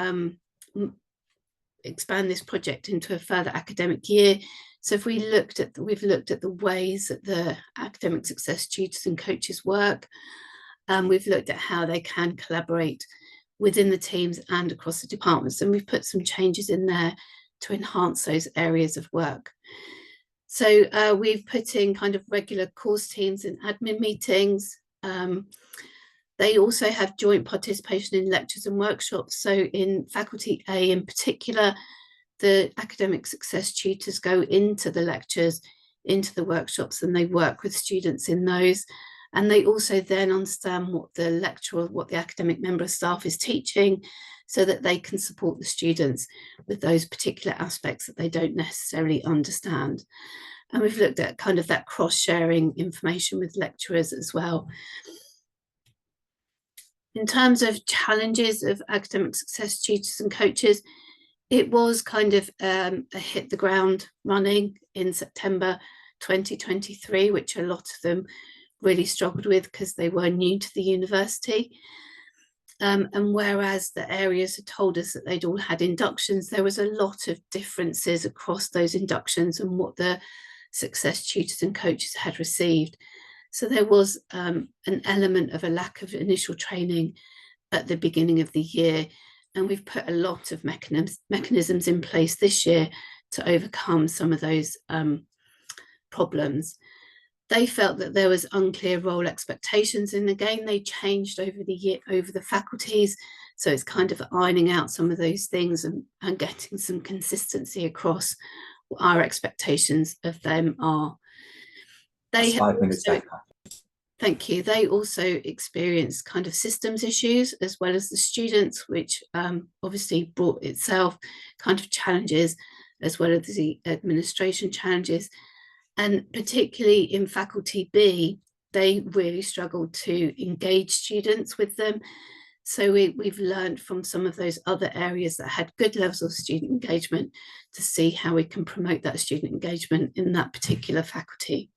expand this project into a further academic year. So if we've looked at the ways that the academic success tutors and coaches work, we've looked at how they can collaborate within the teams and across the departments, and we've put some changes in there to enhance those areas of work. So we've put in kind of regular course teams and admin meetings. They also have joint participation in lectures and workshops. So in faculty A in particular, the academic success tutors go into the lectures, into the workshops, and they work with students in those. And they also then understand what the lecturer, what the academic member of staff is teaching, so that they can support the students with those particular aspects that they don't necessarily understand. And we've looked at kind of that cross-sharing information with lecturers as well. In terms of challenges of academic success tutors and coaches, it was kind of a hit the ground running in September 2023, which a lot of them really struggled with because they were new to the university. And whereas the areas had told us that they'd all had inductions, there was a lot of differences across those inductions and what the success tutors and coaches had received. So there was an element of a lack of initial training at the beginning of the year. And we've put a lot of mechanisms in place this year to overcome some of those problems. They felt that there was unclear role expectations, and again, they changed over the year, over the faculties. So it's kind of ironing out some of those things and getting some consistency across what our expectations of them are. They have
5 minutes
also,
left.
thank you. They also experienced kind of systems issues as well as the students, which obviously brought itself kind of challenges as well as the administration challenges. And particularly in faculty B, they really struggled to engage students with them. So we've learned from some of those other areas that had good levels of student engagement to see how we can promote that student engagement in that particular faculty.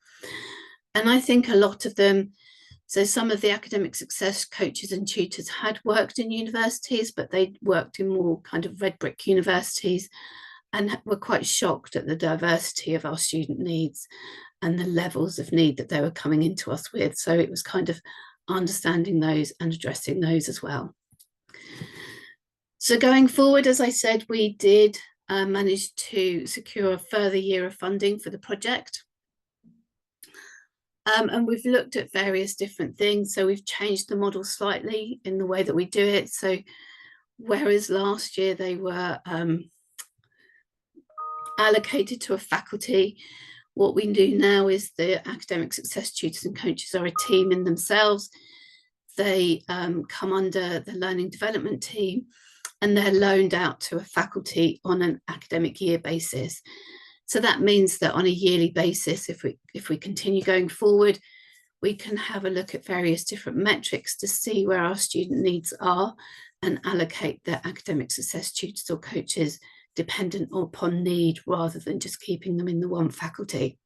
And I think a lot of them, so some of the academic success coaches and tutors had worked in universities, but they worked in more kind of red brick universities, and were quite shocked at the diversity of our student needs and the levels of need that they were coming into us with. So it was kind of understanding those and addressing those as well. So going forward, as I said, we did manage to secure a further year of funding for the project. And we've looked at various different things. So we've changed the model slightly in the way that we do it. So whereas last year they were allocated to a faculty, what we do now is the academic success tutors and coaches are a team in themselves. They come under the learning development team, and they're loaned out to a faculty on an academic year basis. So that means that on a yearly basis, if we continue going forward, we can have a look at various different metrics to see where our student needs are and allocate their academic success tutors or coaches dependent upon need, rather than just keeping them in the one faculty.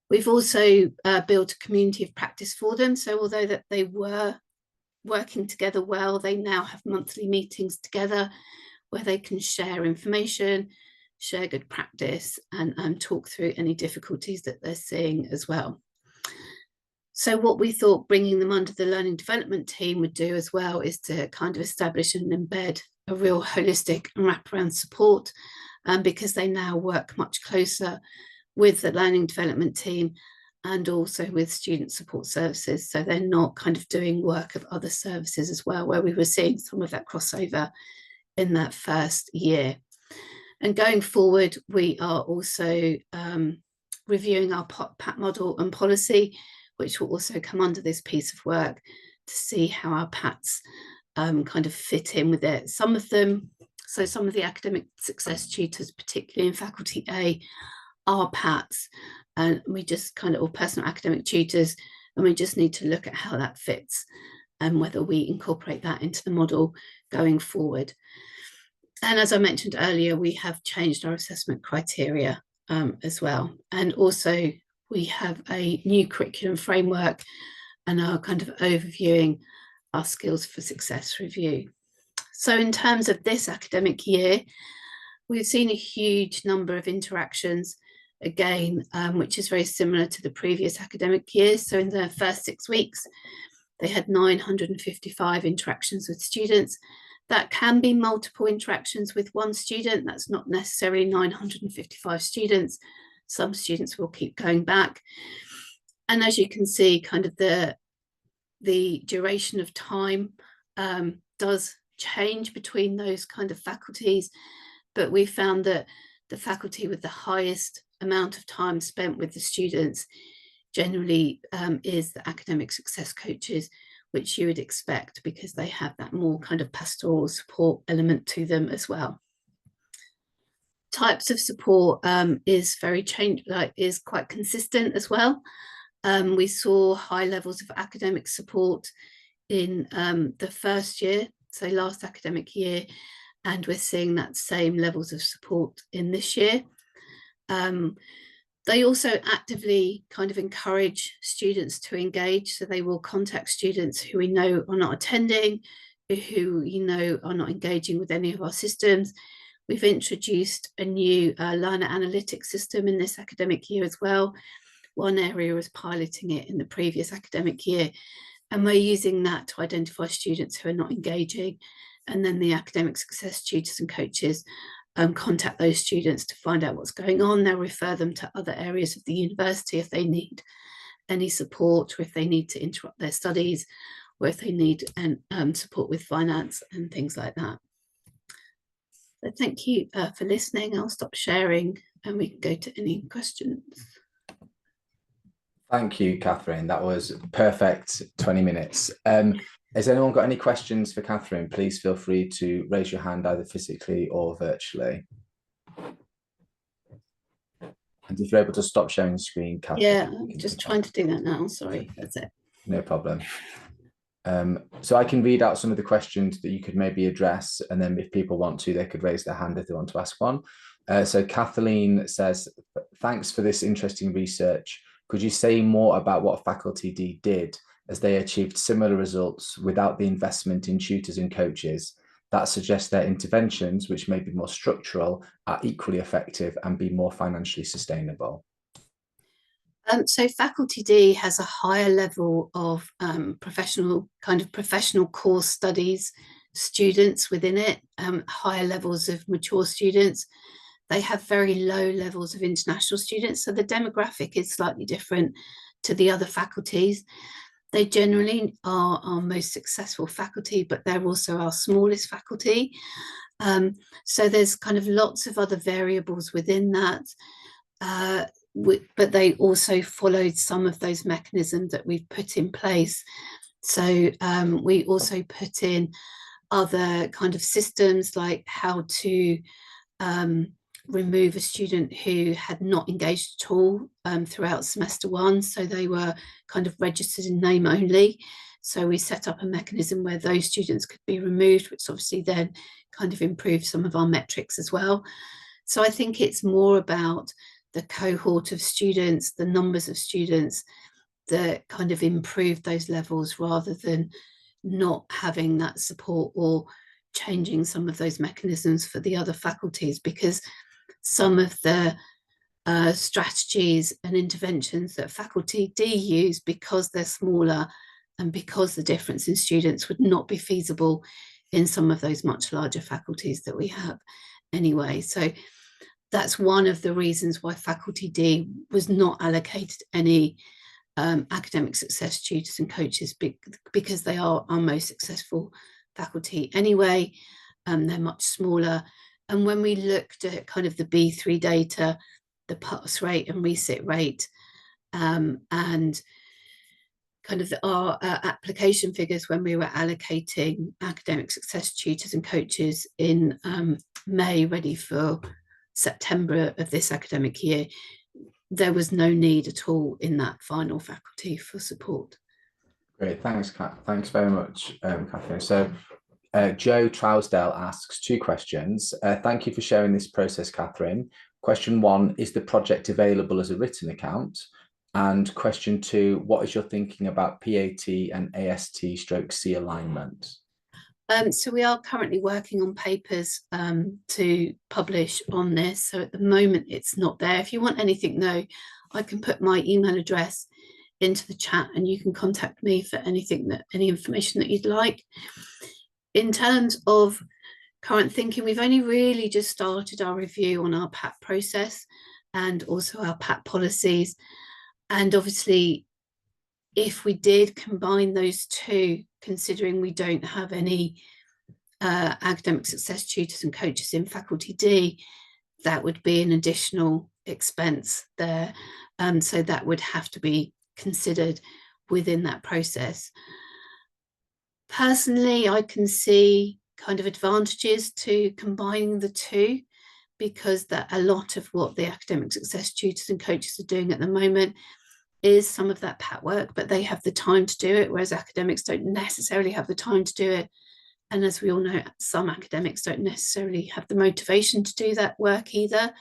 We've also built a community of practice for them. So although that they were working together well, they now have monthly meetings together where they can share information, share good practice, and talk through any difficulties that they're seeing as well. So what we thought bringing them under the learning development team would do as well is to kind of establish and embed a real holistic and wraparound support, because they now work much closer with the learning development team and also with student support services. So they're not kind of doing work of other services as well, where we were seeing some of that crossover in that first year. And going forward, we are also reviewing our PAT model and policy, which will also come under this piece of work to see how our PATs kind of fit in with it. Some of them, so some of the academic success tutors, particularly in faculty A, are PATs, and we just kind of, or personal academic tutors, and we just need to look at how that fits and whether we incorporate that into the model going forward. And as I mentioned earlier, we have changed our assessment criteria as well. And also we have a new curriculum framework and are kind of overviewing our skills for success review. So in terms of this academic year, we've seen a huge number of interactions again, which is very similar to the previous academic years. So in the first 6 weeks, they had 955 interactions with students. That can be multiple interactions with one student. That's not necessarily 955 students. Some students will keep going back. And as you can see, kind of the duration of time does change between those kind of faculties, but we found that the faculty with the highest amount of time spent with the students generally is the academic success coaches, which you would expect because they have that more kind of pastoral support element to them as well. Types of support is quite consistent as well. We saw high levels of academic support in the first year, so last academic year, and we're seeing that same levels of support in this year. They also actively kind of encourage students to engage, so they will contact students who we know are not attending, who are not engaging with any of our systems. We've introduced a new learner analytics system in this academic year as well. One area was piloting it in the previous academic year, and we're using that to identify students who are not engaging, and then the academic success tutors and coaches contact those students to find out what's going on. They'll refer them to other areas of the university if they need any support, or if they need to interrupt their studies, or if they need support with finance and things like that. So thank you for listening. I'll stop sharing and we can go to any questions.
Thank you, Catherine. That was perfect 20 minutes. Has anyone got any questions for Catherine? Please feel free to raise your hand either physically or virtually. And if you're able to stop sharing the screen, Catherine.
Yeah, I'm just trying to do that now. Sorry, that's it.
No problem. So I can read out some of the questions that you could maybe address, and then if people want to, they could raise their hand if they want to ask one. So Kathleen says, thanks for this interesting research. Could you say more about what Faculty D did as they achieved similar results without the investment in tutors and coaches? That suggests their interventions, which may be more structural, are equally effective and be more financially sustainable.
So Faculty D has a higher level of professional course studies students within it, higher levels of mature students. They have very low levels of international students, so the demographic is slightly different to the other faculties. They generally are our most successful faculty, but they're also our smallest faculty. So there's kind of lots of other variables within that. But they also followed some of those mechanisms that we've put in place. So we also put in other kind of systems, like how to remove a student who had not engaged at all throughout semester one. So they were kind of registered in name only. So we set up a mechanism where those students could be removed, which obviously then kind of improved some of our metrics as well. So I think it's more about the cohort of students, the numbers of students that kind of improved those levels, rather than not having that support or changing some of those mechanisms for the other faculties, because some of the strategies and interventions that Faculty D use, because they're smaller and because the difference in students would not be feasible in some of those much larger faculties that we have anyway. So that's one of the reasons why Faculty D was not allocated any academic success tutors and coaches, because they are our most successful faculty anyway. They're much smaller. And when we looked at kind of the B3 data, the pass rate and resit rate, and kind of our application figures when we were allocating academic success tutors and coaches in May, ready for September of this academic year, there was no need at all in that final faculty for support.
Great, thanks, thanks very much, Catherine. So Joe Trousdale asks 2 questions. Thank you for sharing this process, Catherine. Question 1, is the project available as a written account? And question 2, what is your thinking about PAT and AST/C alignment?
So we are currently working on papers to publish on this. So at the moment, it's not there. If you want anything though, I can put my email address into the chat and you can contact me for anything any information that you'd like. In terms of current thinking, we've only really just started our review on our PAT process and also our PAT policies. And obviously, if we did combine those two, considering we don't have any academic success tutors and coaches in Faculty D, that would be an additional expense there. So that would have to be considered within that process. Personally, I can see kind of advantages to combining the two, because that a lot of what the academic success tutors and coaches are doing at the moment is some of that PAT work, but they have the time to do it, whereas academics don't necessarily have the time to do it. And as we all know, some academics don't necessarily have the motivation to do that work either,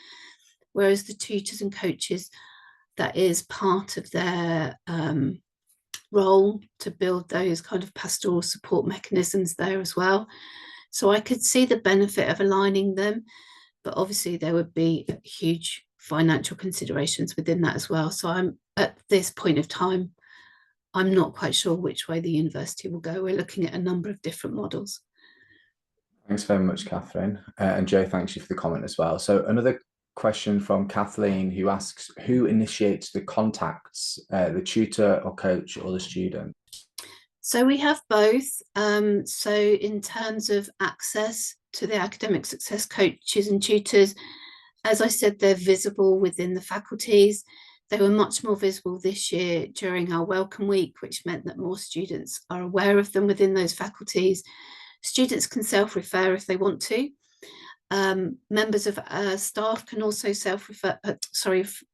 whereas the tutors and coaches, that is part of their role to build those kind of pastoral support mechanisms there as well. So I could see the benefit of aligning them, but obviously there would be huge financial considerations within that as well. So I'm at this point of time, I'm not quite sure which way the university will go. We're looking at a number of different models. Thanks
very much, Catherine. And Joe, thanks you for the comment as well. So another question from Kathleen, who asks, who initiates the contacts, the tutor or coach or the student?
So we have both. So in terms of access to the academic success coaches and tutors, as I said, they're visible within the faculties. They were much more visible this year during our Welcome Week, which meant that more students are aware of them within those faculties. Students can self-refer if they want to. Members of staff can also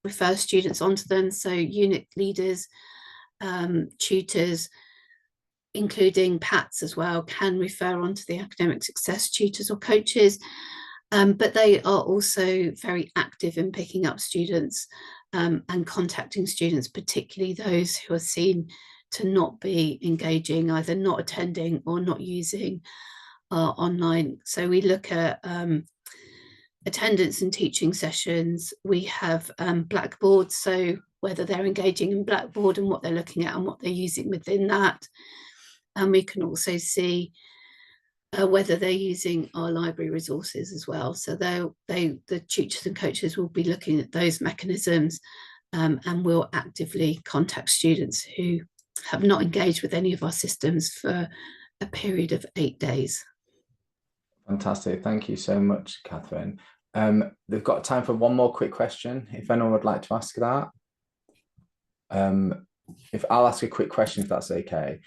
refer students onto them. So unit leaders, tutors, including PATs as well, can refer onto the academic success tutors or coaches. But they are also very active in picking up students and contacting students, particularly those who are seen to not be engaging, either not attending or not using online. So we look at attendance and teaching sessions. We have Blackboard, so whether they're engaging in Blackboard and what they're looking at and what they're using within that. And we can also see whether they're using our library resources as well. So the tutors and coaches will be looking at those mechanisms and will actively contact students who have not engaged with any of our systems for a period of 8 days.
Fantastic. Thank you so much, Catherine. They've got time for one more quick question, if anyone would like to ask that. If I'll ask a quick question, if that's okay.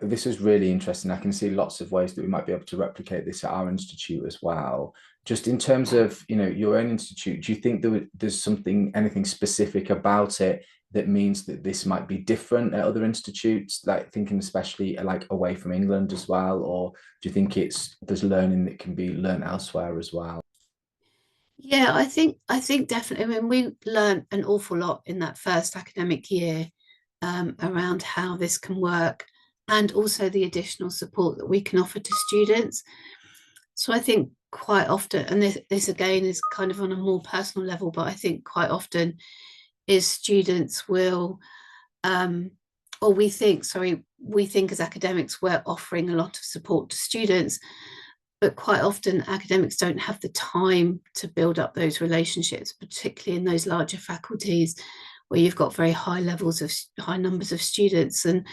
This is really interesting. I can see lots of ways that we might be able to replicate this at our institute as well. Just in terms of, you know, your own institute, do you think there's anything specific about it that means that this might be different at other institutes, like thinking especially like away from England as well? Or do you think there's learning that can be learned elsewhere as well?
Yeah, I think definitely. I mean, we learned an awful lot in that first academic year around how this can work, and also the additional support that we can offer to students. So I think quite often, and this again is kind of on a more personal level, but I think quite often is students will, or we think as academics, we're offering a lot of support to students, but quite often academics don't have the time to build up those relationships, particularly in those larger faculties where you've got very high numbers of students. And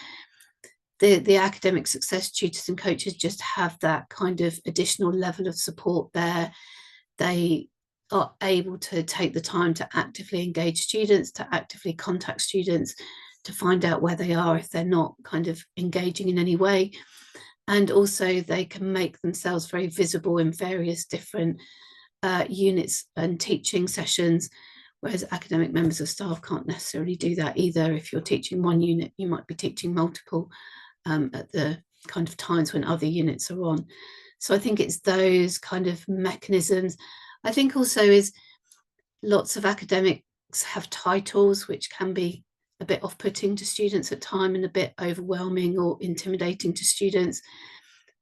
the academic success tutors and coaches just have that kind of additional level of support there. They are able to take the time to actively engage students, to actively contact students, to find out where they are if they're not kind of engaging in any way. And also they can make themselves very visible in various different units and teaching sessions, whereas academic members of staff can't necessarily do that either. If you're teaching one unit, you might be teaching multiple at the kind of times when other units are on. So I think it's those kind of mechanisms. I think also is lots of academics have titles which can be a bit off-putting to students at times and a bit overwhelming or intimidating to students,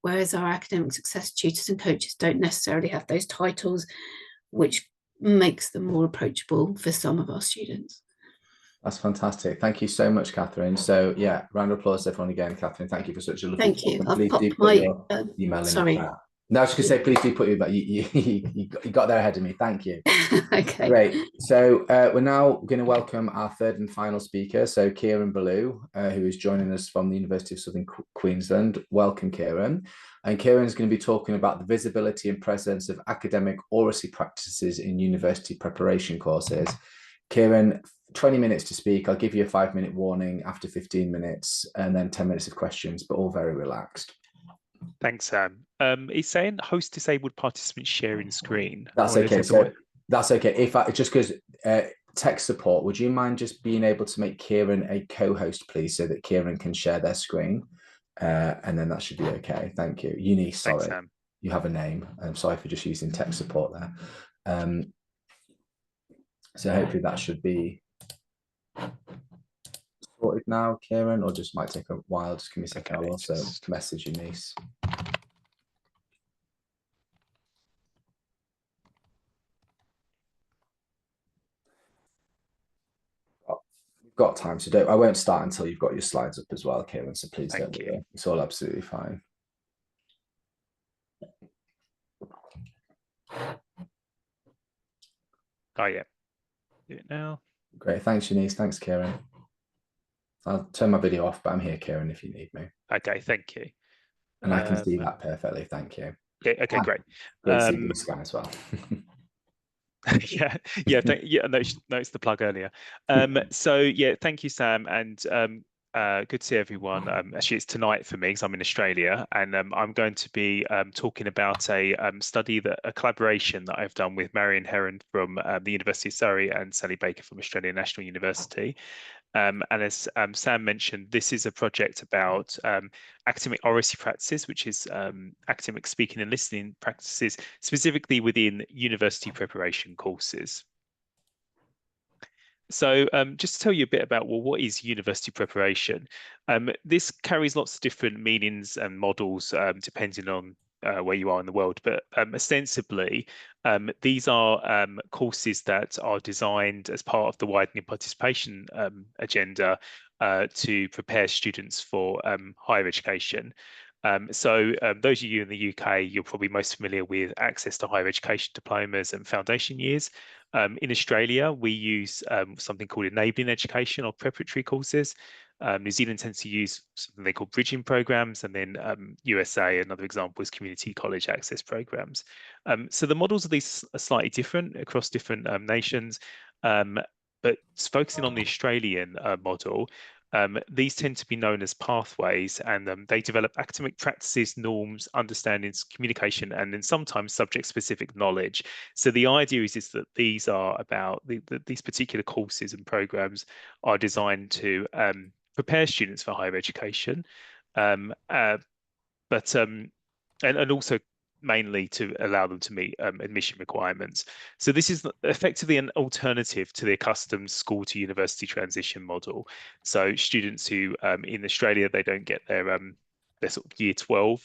whereas our academic success tutors and coaches don't necessarily have those titles, which makes them more approachable for some of our students.
That's fantastic. Thank you so much, Catherine. So yeah, round of applause to everyone again. Catherine, thank you for such a lovely
Thank you.
I've
popped my
email
sorry.
in. No, I was just going to say, please do put your, but you got there ahead of me. Thank you.
Okay.
Great. So we're now going to welcome our third and final speaker. So Kieran Ballou, who is joining us from the University of Southern Queensland. Welcome, Kieran. And Kieran's going to be talking about the visibility and presence of academic oracy practices in university preparation courses. Kieran, 20 minutes to speak. I'll give you a 5-minute warning after 15 minutes and then 10 minutes of questions, but all very relaxed.
Thanks, Sam. It's saying host disabled participants sharing screen.
That's okay. So that's okay. If I just because tech support, would you mind just being able to make Kieran a co-host, please, so that Kieran can share their screen, and then that should be okay. Thank you. Eunice, sorry,
Thanks, Sam.
You have a name. I'm sorry for just using tech support there. So hopefully that should be sorted now, Kieran, or just might take a while. Just give me a second.
Okay,
I'll also message Eunice. We've got time, so I won't start until you've got your slides up as well, Kieran. So please don't worry. It's all absolutely fine.
Oh yeah, do it now.
Great, thanks Shanice, thanks Kieran. I'll turn my video off, but I'm here, Kieran, if you need me.
Okay, thank you.
And I can see that perfectly, thank you.
Yeah, okay, great.
Great to see blue sky as well.
yeah, yeah, noticed the plug earlier. So yeah, thank you, Sam, and good to see everyone. Actually, it's tonight for me because I'm in Australia, and I'm going to be talking about a collaboration that I've done with Marion Heron from the University of Surrey and Sally Baker from Australian National University. And as Sam mentioned, this is a project about academic oracy practices, which is academic speaking and listening practices, specifically within university preparation courses. So just to tell you a bit about, well, what is university preparation? This carries lots of different meanings and models depending on where you are in the world, but ostensibly, these are courses that are designed as part of the widening participation agenda to prepare students for higher education. So those of you in the UK, you're probably most familiar with access to higher education diplomas and foundation years. In Australia, we use something called enabling education or preparatory courses. New Zealand tends to use something they call bridging programs, and then USA, another example, is community college access programs. So the models of these are slightly different across different nations, but focusing on the Australian model, these tend to be known as pathways, and they develop academic practices, norms, understandings, communication, and then sometimes subject-specific knowledge. So the idea is that these are about these particular courses and programs are designed to prepare students for higher education, and also mainly to allow them to meet admission requirements. So this is effectively an alternative to the accustomed school to university transition model. So students who in Australia, they don't get their sort of year 12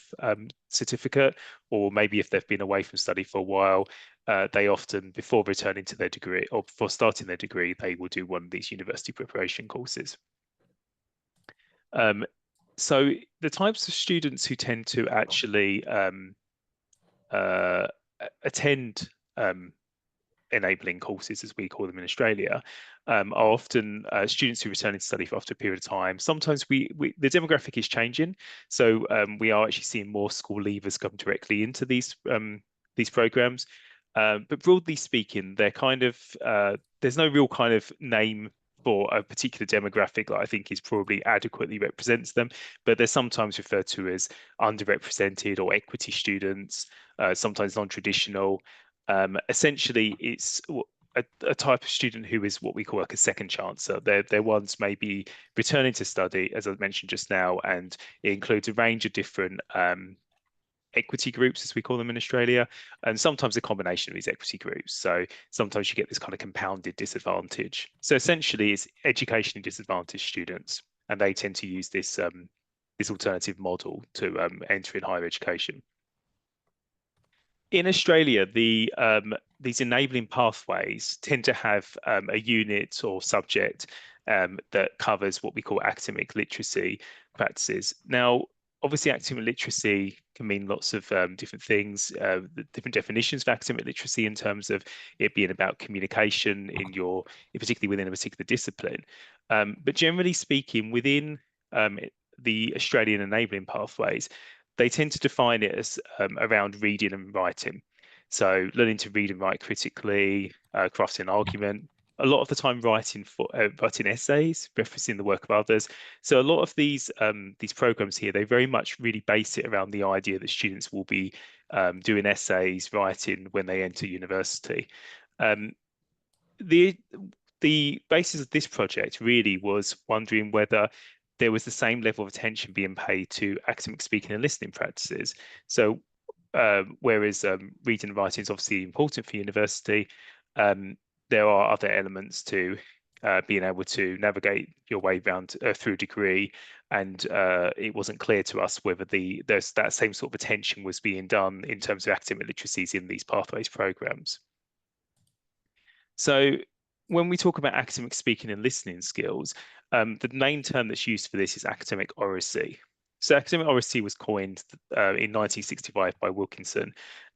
certificate, or maybe if they've been away from study for a while, they often, before returning to their degree or before starting their degree, they will do one of these university preparation courses. So the types of students who tend to actually attend enabling courses, as we call them in Australia, are often students who return to study after a period of time. Sometimes the demographic is changing, so we are actually seeing more school leavers come directly into these programs. But broadly speaking, they're kind of there's no real kind of name for a particular demographic that I think is probably adequately represents them, but they're sometimes referred to as underrepresented or equity students, sometimes non-traditional. Essentially, it's a type of student who is what we call like a second chancer. They're ones maybe returning to study, as I mentioned just now, and it includes a range of different equity groups, as we call them in Australia, and sometimes a combination of these equity groups. So sometimes you get this kind of compounded disadvantage. So essentially, it's educationally disadvantaged students, and they tend to use this this alternative model to enter in higher education. In Australia, these enabling pathways tend to have a unit or subject that covers what we call academic literacy practices. Now, obviously, academic literacy can mean lots of different things, different definitions of academic literacy in terms of it being about communication particularly within a particular discipline. But generally speaking, within the Australian enabling pathways, they tend to define it as around reading and writing. So learning to read and write critically, crafting an argument, a lot of the time writing essays, referencing the work of others. So a lot of these programs here, they very much really base it around the idea that students will be doing essays, writing when they enter university. The basis of this project really was wondering whether there was the same level of attention being paid to academic speaking and listening practices. So whereas reading and writing is obviously important for university, there are other elements to being able to navigate your way around through a degree, and it wasn't clear to us whether that same sort of attention was being done in terms of academic literacies in these pathways programs. So when we talk about academic speaking and listening skills, the main term that's used for this is academic oracy. So academic oracy was coined in 1965 by Wilkinson,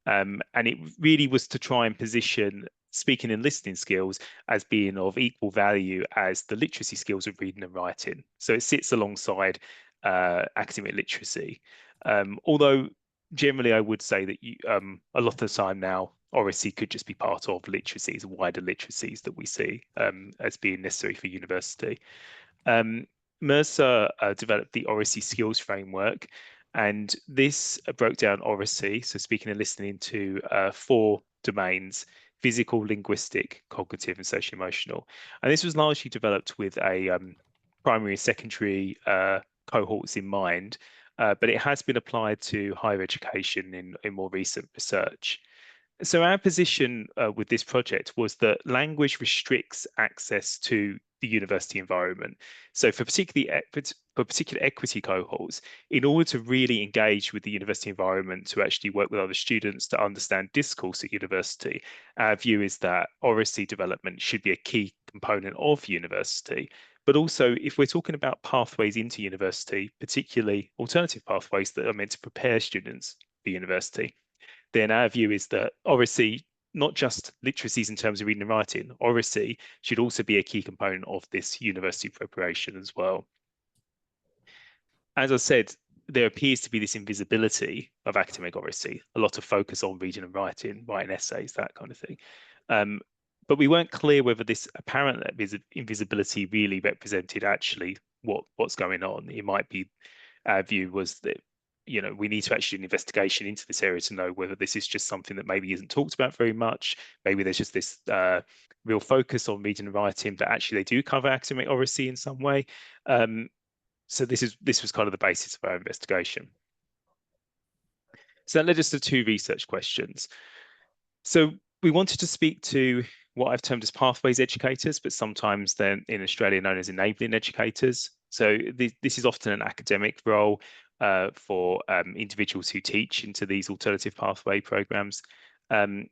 and it really was to try and position speaking and listening skills as being of equal value as the literacy skills of reading and writing. So it sits alongside academic literacy. Although generally I would say that a lot of the time now, oracy could just be part of literacies, wider literacies that we see as being necessary for university. Mercer developed the oracy skills framework, and this broke down oracy, so speaking and listening, into 4 domains: physical, linguistic, cognitive, and socio-emotional. And this was largely developed with a primary and secondary cohorts in mind, but it has been applied to higher education in more recent research. So our position with this project was that language restricts access to the university environment. So for particular equity cohorts, in order to really engage with the university environment, to actually work with other students to understand discourse at university, our view is that oracy development should be a key component of university. But also, if we're talking about pathways into university, particularly alternative pathways that are meant to prepare students for university, then our view is that oracy, not just literacies in terms of reading and writing, oracy should also be a key component of this university preparation as well. As I said, there appears to be this invisibility of academic oracy, a lot of focus on reading and writing essays, that kind of thing. But we weren't clear whether this apparent invisibility really represented actually what's going on. It might be, our view was that, you know, we need to actually do an investigation into this area to know whether this is just something that maybe isn't talked about very much. Maybe there's just this real focus on reading and writing, but actually they do cover academic oracy in some way. So this was kind of the basis of our investigation. So that led us to 2 research questions. So we wanted to speak to what I've termed as pathways educators, but sometimes they're in Australia known as enabling educators. So this is often an academic role for individuals who teach into these alternative pathway programs. And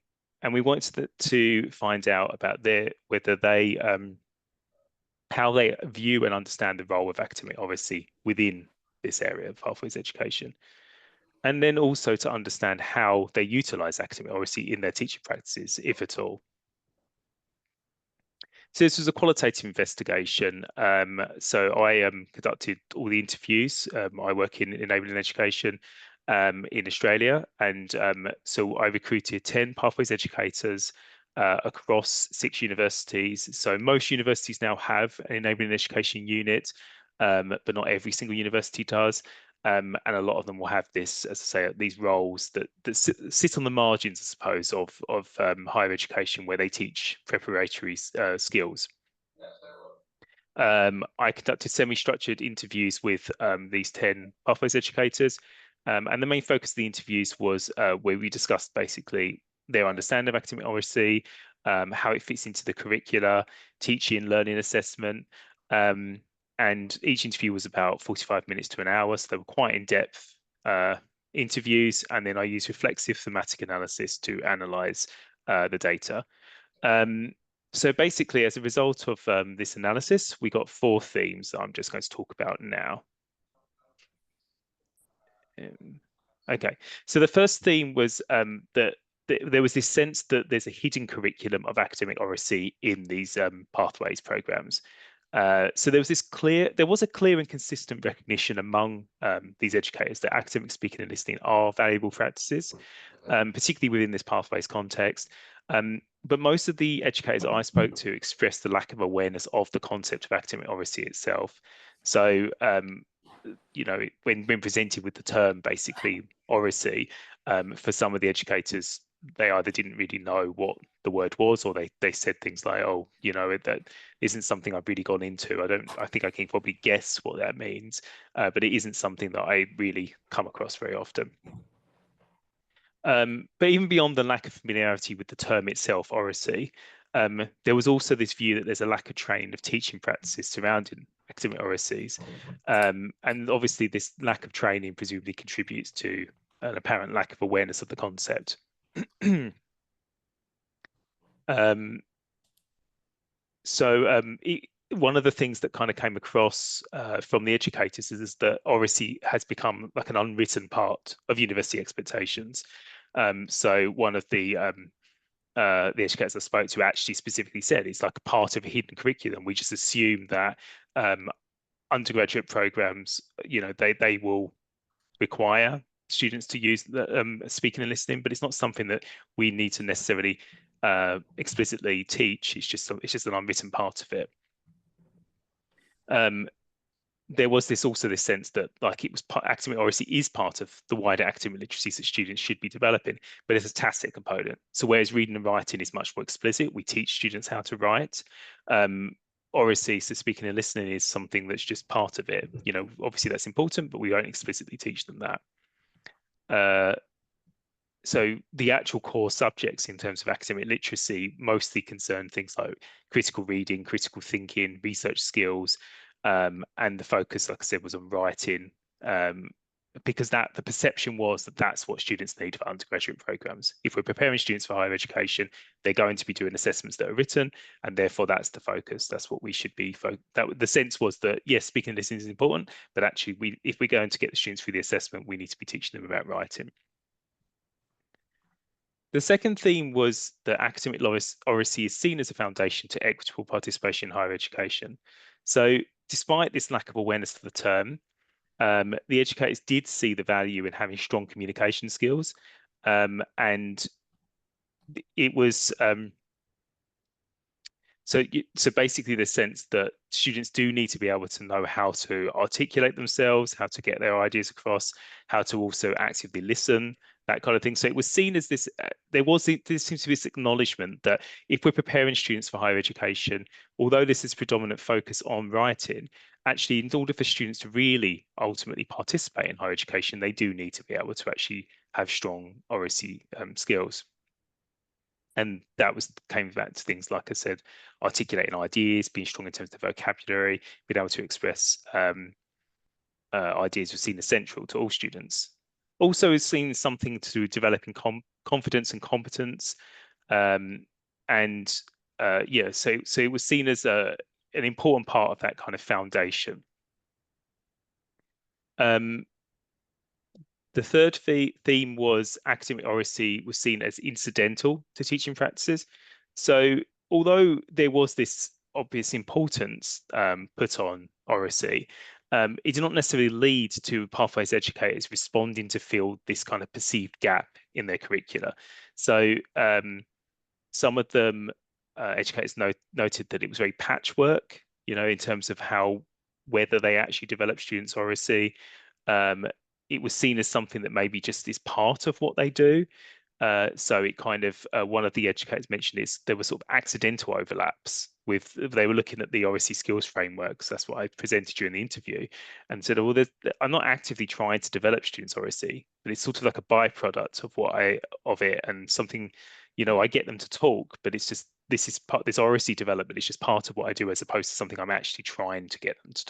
we wanted to find out about whether they, how they view and understand the role of academic oracy within this area of pathways education. And then also to understand how they utilize academic oracy in their teaching practices, if at all. So this was a qualitative investigation. So I conducted all the interviews. I work in enabling education in Australia. And so I recruited 10 pathways educators across 6 universities. So most universities now have an enabling education unit, but not every single university does. And a lot of them will have this, as I say, these roles that sit on the margins, I suppose, of higher education, where they teach preparatory skills. I conducted semi-structured interviews with these 10 pathways educators, and the main focus of the interviews was where we discussed basically their understanding of academic oracy, how it fits into the curricula, teaching, learning assessment. And each interview was about 45 minutes to an hour, so they were quite in-depth interviews. And then I used reflexive thematic analysis to analyze the data. So basically, as a result of this analysis, we got 4 themes that I'm just going to talk about now. Okay, so the first theme was that there was this sense that there's a hidden curriculum of academic oracy in these pathways programs. So there was a clear and consistent recognition among these educators that academic speaking and listening are valuable practices, particularly within this pathways context. But most of the educators I spoke to expressed the lack of awareness of the concept of academic oracy itself. So, you know, when presented with the term, basically, oracy, for some of the educators, they either didn't really know what the word was, or they said things like, oh, you know, that isn't something I've really gone into. I think I can probably guess what that means, but it isn't something that I really come across very often. But even beyond the lack of familiarity with the term itself, oracy, there was also this view that there's a lack of training of teaching practices surrounding academic oracies. And obviously this lack of training presumably contributes to an apparent lack of awareness of the concept. One of the things that kind of came across from the educators is that oracy has become like an unwritten part of university expectations. So one of the the educators I spoke to actually specifically said it's like a part of a hidden curriculum. We just assume that undergraduate programs, they will require students to use the speaking and listening, but it's not something that we need to necessarily explicitly teach. It's just an unwritten part of it. There was this sense that like it was academic oracy is part of the wider academic literacies that students should be developing, but it's a tacit component. So whereas reading and writing is much more explicit, we teach students how to write. Oracy, so speaking and listening, is something that's just part of it. Obviously that's important, but we don't explicitly teach them that. So the actual core subjects in terms of academic literacy mostly concern things like critical reading, critical thinking, research skills, and the focus, like I said, was on writing, because the perception was that that's what students need for undergraduate programs. If we're preparing students for higher education, they're going to be doing assessments that are written, and therefore that's the focus. That's what we should be. The sense was that yes, speaking and listening is important, but actually, if we're going to get the students through the assessment, we need to be teaching them about writing. The second theme was that academic oracy is seen as a foundation to equitable participation in higher education. So despite this lack of awareness of the term, the educators did see the value in having strong communication skills, and it was so basically the sense that students do need to be able to know how to articulate themselves, how to get their ideas across, how to also actively listen, that kind of thing. So it was seen as this, there seems to be this acknowledgement that if we're preparing students for higher education, although this is predominant focus on writing, actually in order for students to really ultimately participate in higher education, they do need to be able to actually have strong oracy skills. And that came back to things, like I said, articulating ideas, being strong in terms of vocabulary, being able to express ideas was seen as central to all students. Also, is seen as something to developing confidence and competence, so it was seen as an important part of that kind of foundation. The third theme was academic oracy was seen as incidental to teaching practices. So although there was this obvious importance put on oracy, it did not necessarily lead to pathways educators responding to fill this kind of perceived gap in their curricula. So some of them, educators noted that it was very patchwork, in terms of whether they actually develop students' oracy. It was seen as something that maybe just is part of what they do. So it kind of, one of the educators mentioned is there were sort of accidental overlaps they were looking at the oracy skills frameworks. That's what I presented during the interview, and said, well, I'm not actively trying to develop students' oracy, but it's sort of like a byproduct of it, and something, I get them to talk, but it's just, this oracy development is just part of what I do, as opposed to something I'm actually trying to get them to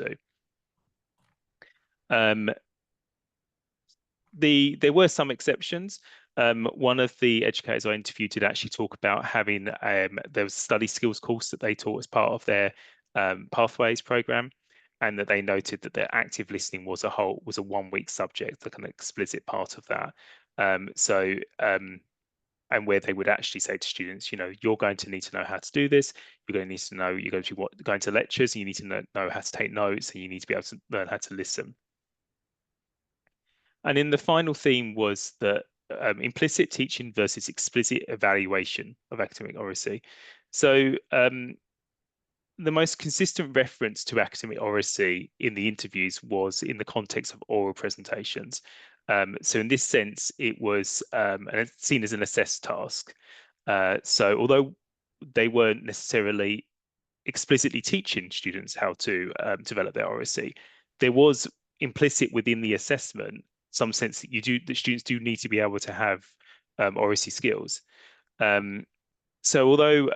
do. There were some exceptions. One of the educators I interviewed did actually talk about having there was a study skills course that they taught as part of their pathways program, and that they noted that their active listening was a 1-week subject, like an explicit part of that. And where they would actually say to students, you're going to need to know how to do this. You're going to need to know, you're going to be going to lectures, and you need to know how to take notes, and you need to be able to learn how to listen. And then the final theme was that implicit teaching versus explicit evaluation of academic oracy. So the most consistent reference to academic oracy in the interviews was in the context of oral presentations. So in this sense, it was seen as an assessed task. So although they weren't necessarily explicitly teaching students how to develop their oracy, there was implicit within the assessment some sense that students do need to be able to have oracy skills. So although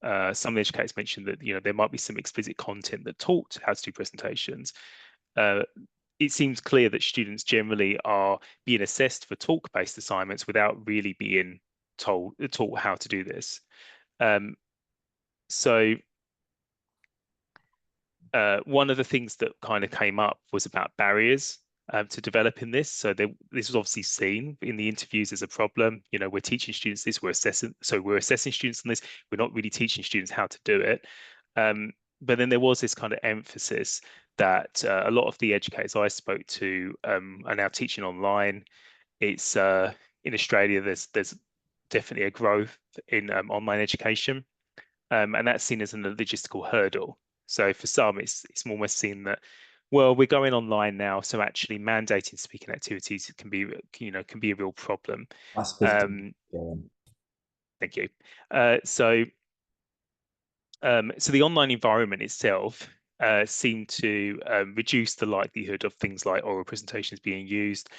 some of the educators mentioned that there might be some explicit content that taught how to do presentations, it seems clear that students generally are being assessed for talk-based assignments without really being taught how to do this. So one of the things that kind of came up was about barriers to developing this. So this was obviously seen in the interviews as a problem. You know, we're teaching students this, we're assessing students on this. We're not really teaching students how to do it. But then there was this kind of emphasis that a lot of the educators I spoke to are now teaching online. It's in Australia, there's definitely a growth in online education, and that's seen as a logistical hurdle. So for some, it's almost seen that, well, we're going online now, so actually mandating speaking activities can be a real problem.
That's
Thank you. So the online environment itself seemed to reduce the likelihood of things like oral presentations being used,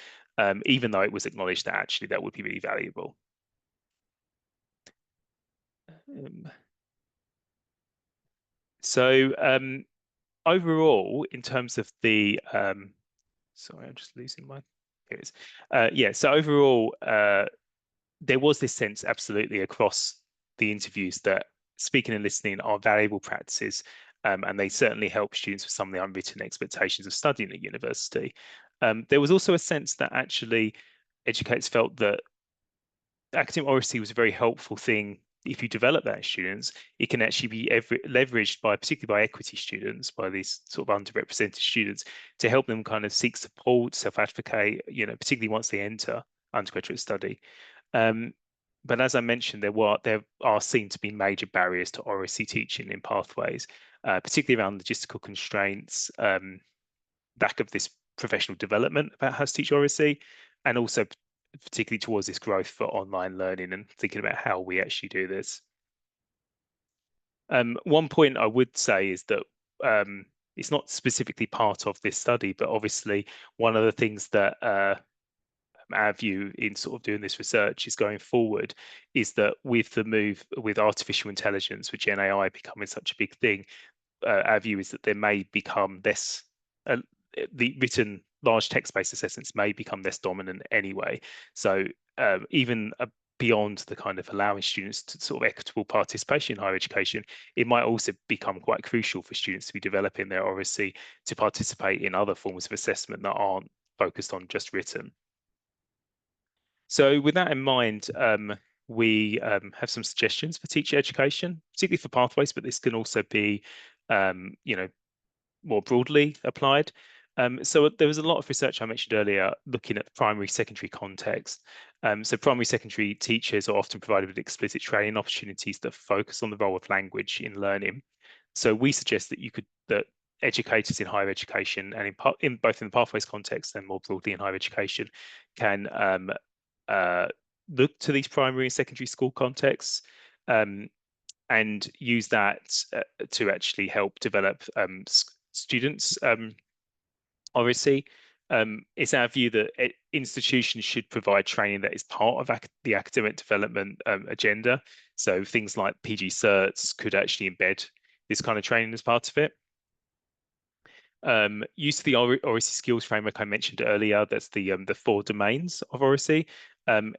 even though it was acknowledged that actually that would be really valuable. So overall, in terms of the sorry, I'm just losing my. Here it is. Yeah. So overall, there was this sense, absolutely, across the interviews that speaking and listening are valuable practices, and they certainly help students with some of the unwritten expectations of studying at university. There was also a sense that actually educators felt that academic oracy was a very helpful thing. If you develop that in students, it can actually be leveraged by, particularly by equity students, by these sort of underrepresented students, to help them kind of seek support, self-advocate, you know, particularly once they enter undergraduate study. But as I mentioned, there are seen to be major barriers to oracy teaching in pathways, particularly around logistical constraints, lack of this professional development about how to teach oracy, and also particularly towards this growth for online learning and thinking about how we actually do this. One point I would say is that it's not specifically part of this study, but obviously one of the things that our view in sort of doing this research is going forward is that with the move with artificial intelligence, with Gen AI becoming such a big thing, our view is that there may become less, the written large text-based assessments may become less dominant anyway. So even beyond the kind of allowing students to sort of equitable participation in higher education, it might also become quite crucial for students to be developing their oracy to participate in other forms of assessment that aren't focused on just written. So with that in mind, we have some suggestions for teacher education, particularly for pathways, but this can also be, you know, more broadly applied. So there was a lot of research I mentioned earlier looking at primary, secondary context. So primary, secondary teachers are often provided with explicit training opportunities that focus on the role of language in learning. So we suggest that educators in higher education and in both in the pathways context and more broadly in higher education can look to these primary and secondary school contexts and use that to actually help develop students' oracy. It's our view that institutions should provide training that is part of the academic development agenda. So things like PG certs could actually embed this kind of training as part of it. Use of the oracy skills framework I mentioned earlier, that's the 4 domains of oracy.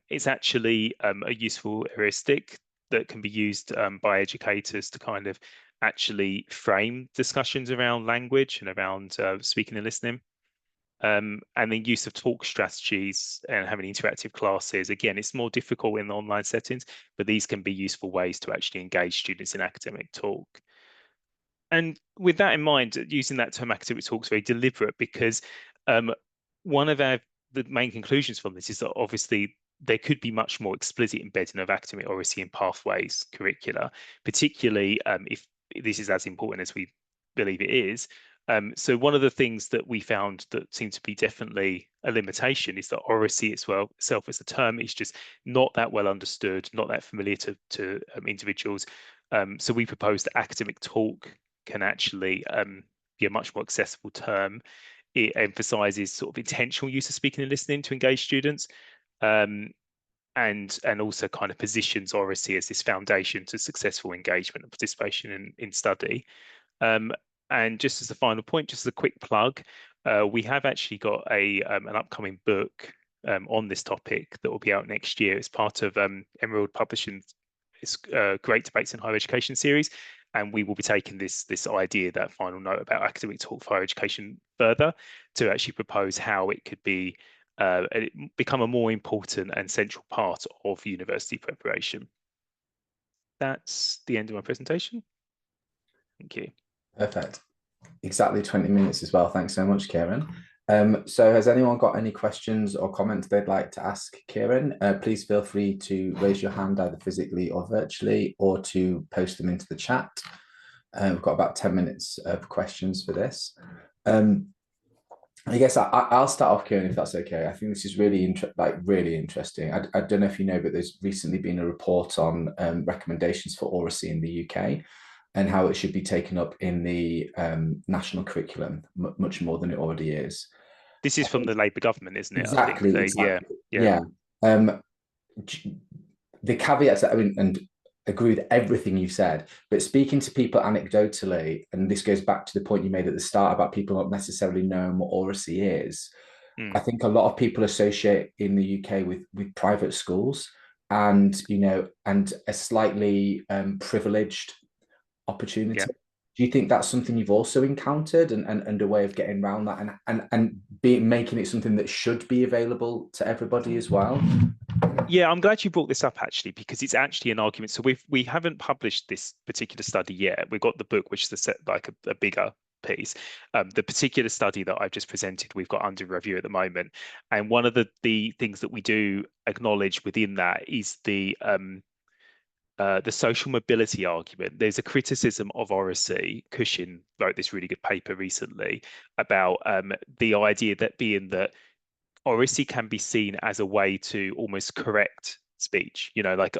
It's actually a useful heuristic that can be used by educators to kind of actually frame discussions around language and around speaking and listening. And then use of talk strategies and having interactive classes. Again, it's more difficult in online settings, but these can be useful ways to actually engage students in academic talk. And with that in mind, using that term academic talk is very deliberate because one of the main conclusions from this is that obviously there could be much more explicit embedding of academic oracy in pathways curricula, particularly if this is as important as we believe it is. So one of the things that we found that seemed to be definitely a limitation is that oracy itself as a term is just not that well understood, not that familiar to individuals. So we proposed that academic talk can actually be a much more accessible term. It emphasizes sort of intentional use of speaking and listening to engage students, and also kind of positions oracy as this foundation to successful engagement and participation in study. And just as a final point, just as a quick plug, we have actually got an upcoming book on this topic that will be out next year. It's part of Emerald Publishing's Great Debates in Higher Education series. and we will be taking this idea, that final note about academic talk for higher education, further to actually propose how it could be become a more important and central part of university preparation. That's the end of my presentation. Thank you.
Perfect. Exactly 20 minutes as well. Thanks so much, Kieran. So has anyone got any questions or comments they'd like to ask Kieran? Please feel free to raise your hand either physically or virtually, or to post them into the chat. We've got about 10 minutes of questions for this. I guess I'll start off, Kieran, if that's okay. I think this is really interesting. I don't know if you know, but there's recently been a report on recommendations for oracy in the UK, and how it should be taken up in the national curriculum much more than it already is.
This is from the Labour government, isn't it?
Exactly.
I think
Yeah. The caveats, I mean, and agree with everything you said, but speaking to people anecdotally, and this goes back to the point you made at the start about people not necessarily knowing what oracy is. I think a lot of people associate in the UK with private schools, and and a slightly privileged opportunity. Yeah. Do you think that's something you've also encountered, and a way of getting around that, and making it something that should be available to everybody as well?
Yeah, I'm glad you brought this up, actually, because it's actually an argument. So we haven't published this particular study yet. We've got the book, which is like a bigger piece. The particular study that I've just presented, we've got under review at the moment. And one of the things that we do acknowledge within that is the social mobility argument. There's a criticism of oracy. Cushing wrote this really good paper recently about the idea that oracy can be seen as a way to almost correct speech, like,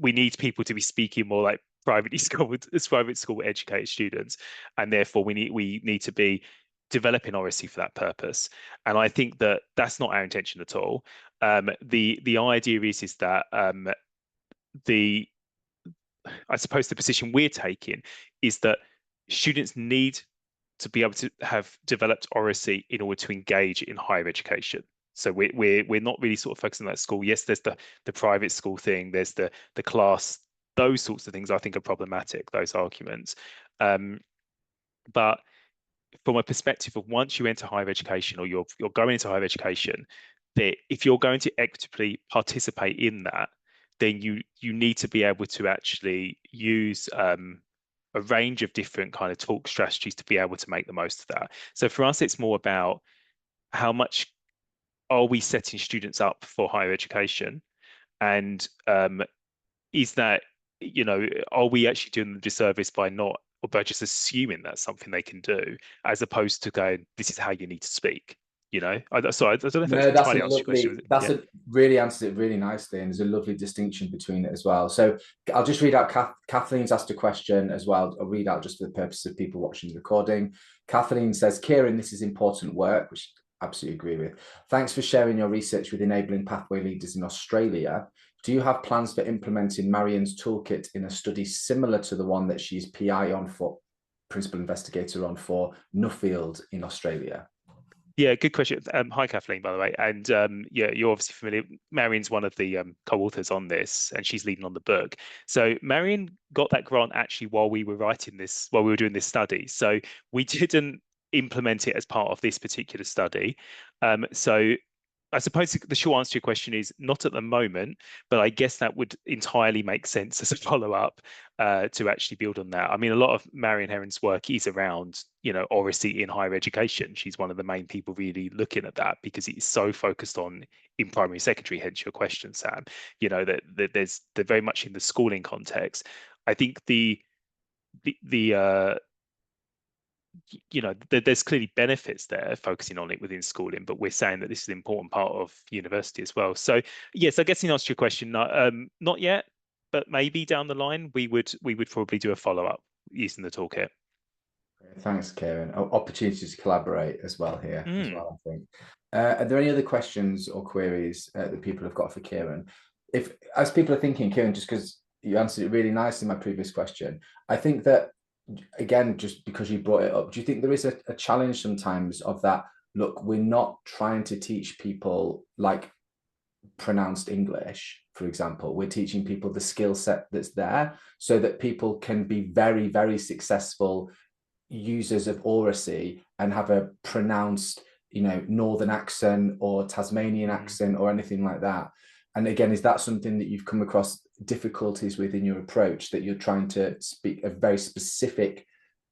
we need people to be speaking more like private school educated students, and therefore we need to be developing oracy for that purpose. And I think that that's not our intention at all. The idea is that I suppose the position we're taking is that students need to be able to have developed oracy in order to engage in higher education. So we're not really sort of focusing on that school. Yes, there's the private school thing, there's the class, those sorts of things I think are problematic, those arguments. But from a perspective of once you enter higher education, or you're going into higher education, that if you're going to equitably participate in that, then you need to be able to actually use a range of different kind of talk strategies to be able to make the most of that. So for us, it's more about how much are we setting students up for higher education, and is that, are we actually doing them a disservice by just assuming that's something they can do, as opposed to going, this is how you need to speak. Sorry, I don't know if that's entirely answered your question.
Really answers it really nicely, and there's a lovely distinction between it as well. So I'll just read out, Kathleen's asked a question as well. I'll read out just for the purpose of people watching the recording. Kathleen says, Kieran, this is important work, which I absolutely agree with. Thanks for sharing your research with enabling pathway leaders in Australia. Do you have plans for implementing Marian's toolkit in a study similar to the one that she's PI on for, principal investigator on, for Nuffield in Australia?
Yeah, good question. Hi, Kathleen, by the way. And yeah, you're obviously familiar. Marian's one of the co-authors on this, and she's leading on the book. So Marian got that grant actually while we were doing this study. So we didn't implement it as part of this particular study. So I suppose the short answer to your question is not at the moment, but I guess that would entirely make sense as a follow-up to actually build on that. I mean, a lot of Marian Heron's work is around, oracy in higher education. She's one of the main people really looking at that, because it's so focused on in primary and secondary, hence your question, Sam, that they're very much in the schooling context. I think there's clearly benefits there focusing on it within schooling, but we're saying that this is an important part of university as well. So yes, I guess in answer to your question, not yet, but maybe down the line we would probably do a follow-up using the toolkit.
Thanks, Kieran. Opportunities to collaborate as well here as well, I think. Are there any other questions or queries that people have got for Kieran? If, as people are thinking, Kieran, just because you answered it really nicely in my previous question, I think that, again, just because you brought it up, do you think there is a challenge sometimes of that, look, we're not trying to teach people like pronounced English, for example. We're teaching people the skill set that's there so that people can be very, very successful users of oracy and have a pronounced, northern accent or Tasmanian accent or anything like that. And again, is that something that you've come across difficulties with in your approach, that you're trying to speak a very specific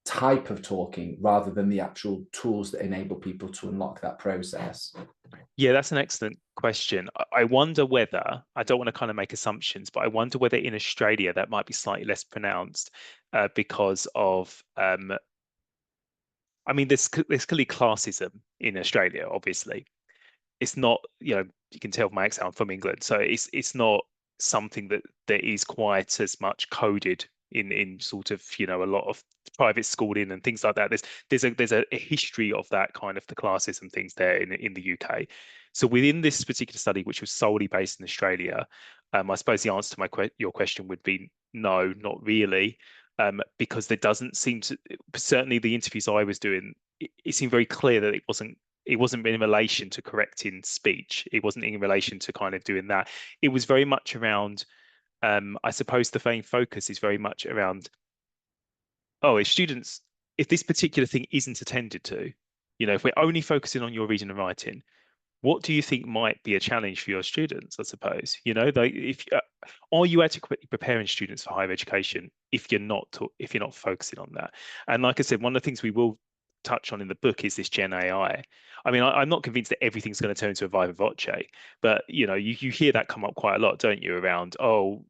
type of talking rather than the actual tools that enable people to unlock that process?
Yeah, that's an excellent question. I wonder whether, I don't want to kind of make assumptions, but I wonder whether in Australia that might be slightly less pronounced because of, I mean, there's clearly classism in Australia, obviously. It's not, you can tell from my accent, I'm from England, so it's not something that is quite as much coded in sort of, a lot of private schooling and things like that. There's a history of that kind of the classism things there in the UK. So within this particular study, which was solely based in Australia, I suppose the answer to your question would be no, not really. Because there doesn't seem to, certainly the interviews I was doing, it seemed very clear that it wasn't in relation to correcting speech. It wasn't in relation to kind of doing that. It was very much around, I suppose the main focus is very much around, if this particular thing isn't attended to, if we're only focusing on your reading and writing, what do you think might be a challenge for your students, I suppose? Are you adequately preparing students for higher education if you're not focusing on that? And like I said, one of the things we will touch on in the book is this Gen AI. I mean, I'm not convinced that everything's going to turn into a viva voce, but you hear that come up quite a lot, don't you? Around,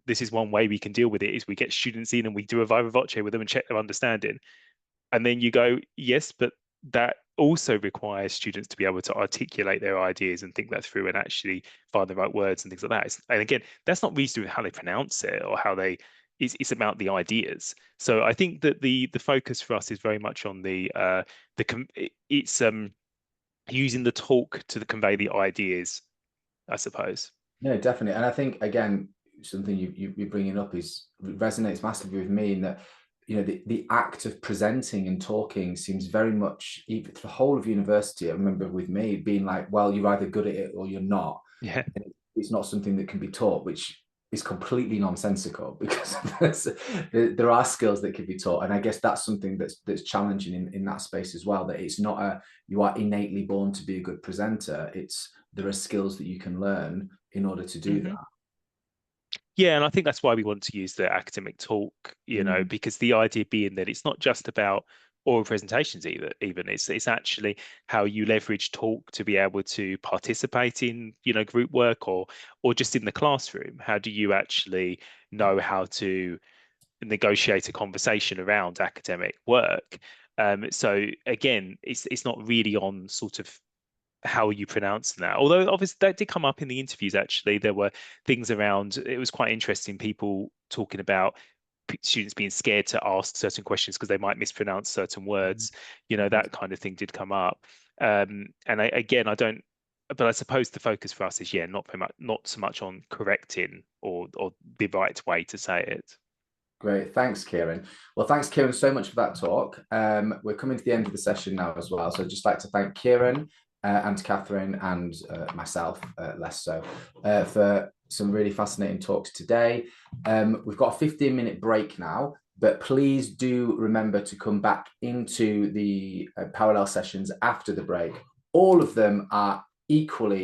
this is one way we can deal with it, is we get students in and we do a viva voce with them and check their understanding. And then you go, yes, but that also requires students to be able to articulate their ideas and think that through and actually find the right words and things like that. And again, that's not really to do with how they pronounce it or how it's about the ideas. So I think that the focus for us is very much on using the talk to convey the ideas, I suppose.
No, definitely. And I think, again, something you're bringing up resonates massively with me in that, the act of presenting and talking seems very much, even the whole of university, I remember with me being like, well, you're either good at it or you're not.
Yeah.
And it's not something that can be taught, which is completely nonsensical, because there are skills that can be taught. And I guess that's something that's challenging in that space as well, that it's not you are innately born to be a good presenter. There are skills that you can learn in order to do that.
Yeah, and I think that's why we want to use the academic talk, because the idea being that it's not just about oral presentations even it's actually how you leverage talk to be able to participate in, group work or just in the classroom. How do you actually know how to negotiate a conversation around academic work? So again, it's not really on sort of how you pronounce that, although obviously that did come up in the interviews. Actually, there were things around, it was quite interesting, people talking about students being scared to ask certain questions because they might mispronounce certain words. That kind of thing did come up. And but I suppose the focus for us is not so much on correcting or the right way to say it.
Great, thanks, Kieran. Well, thanks, Kieran, so much for that talk. We're coming to the end of the session now as well, so I'd just like to thank Kieran and Catherine and myself, less so, for some really fascinating talks today. We've got a 15-minute break now, but please do remember to come back into the parallel sessions after the break. All of them are equally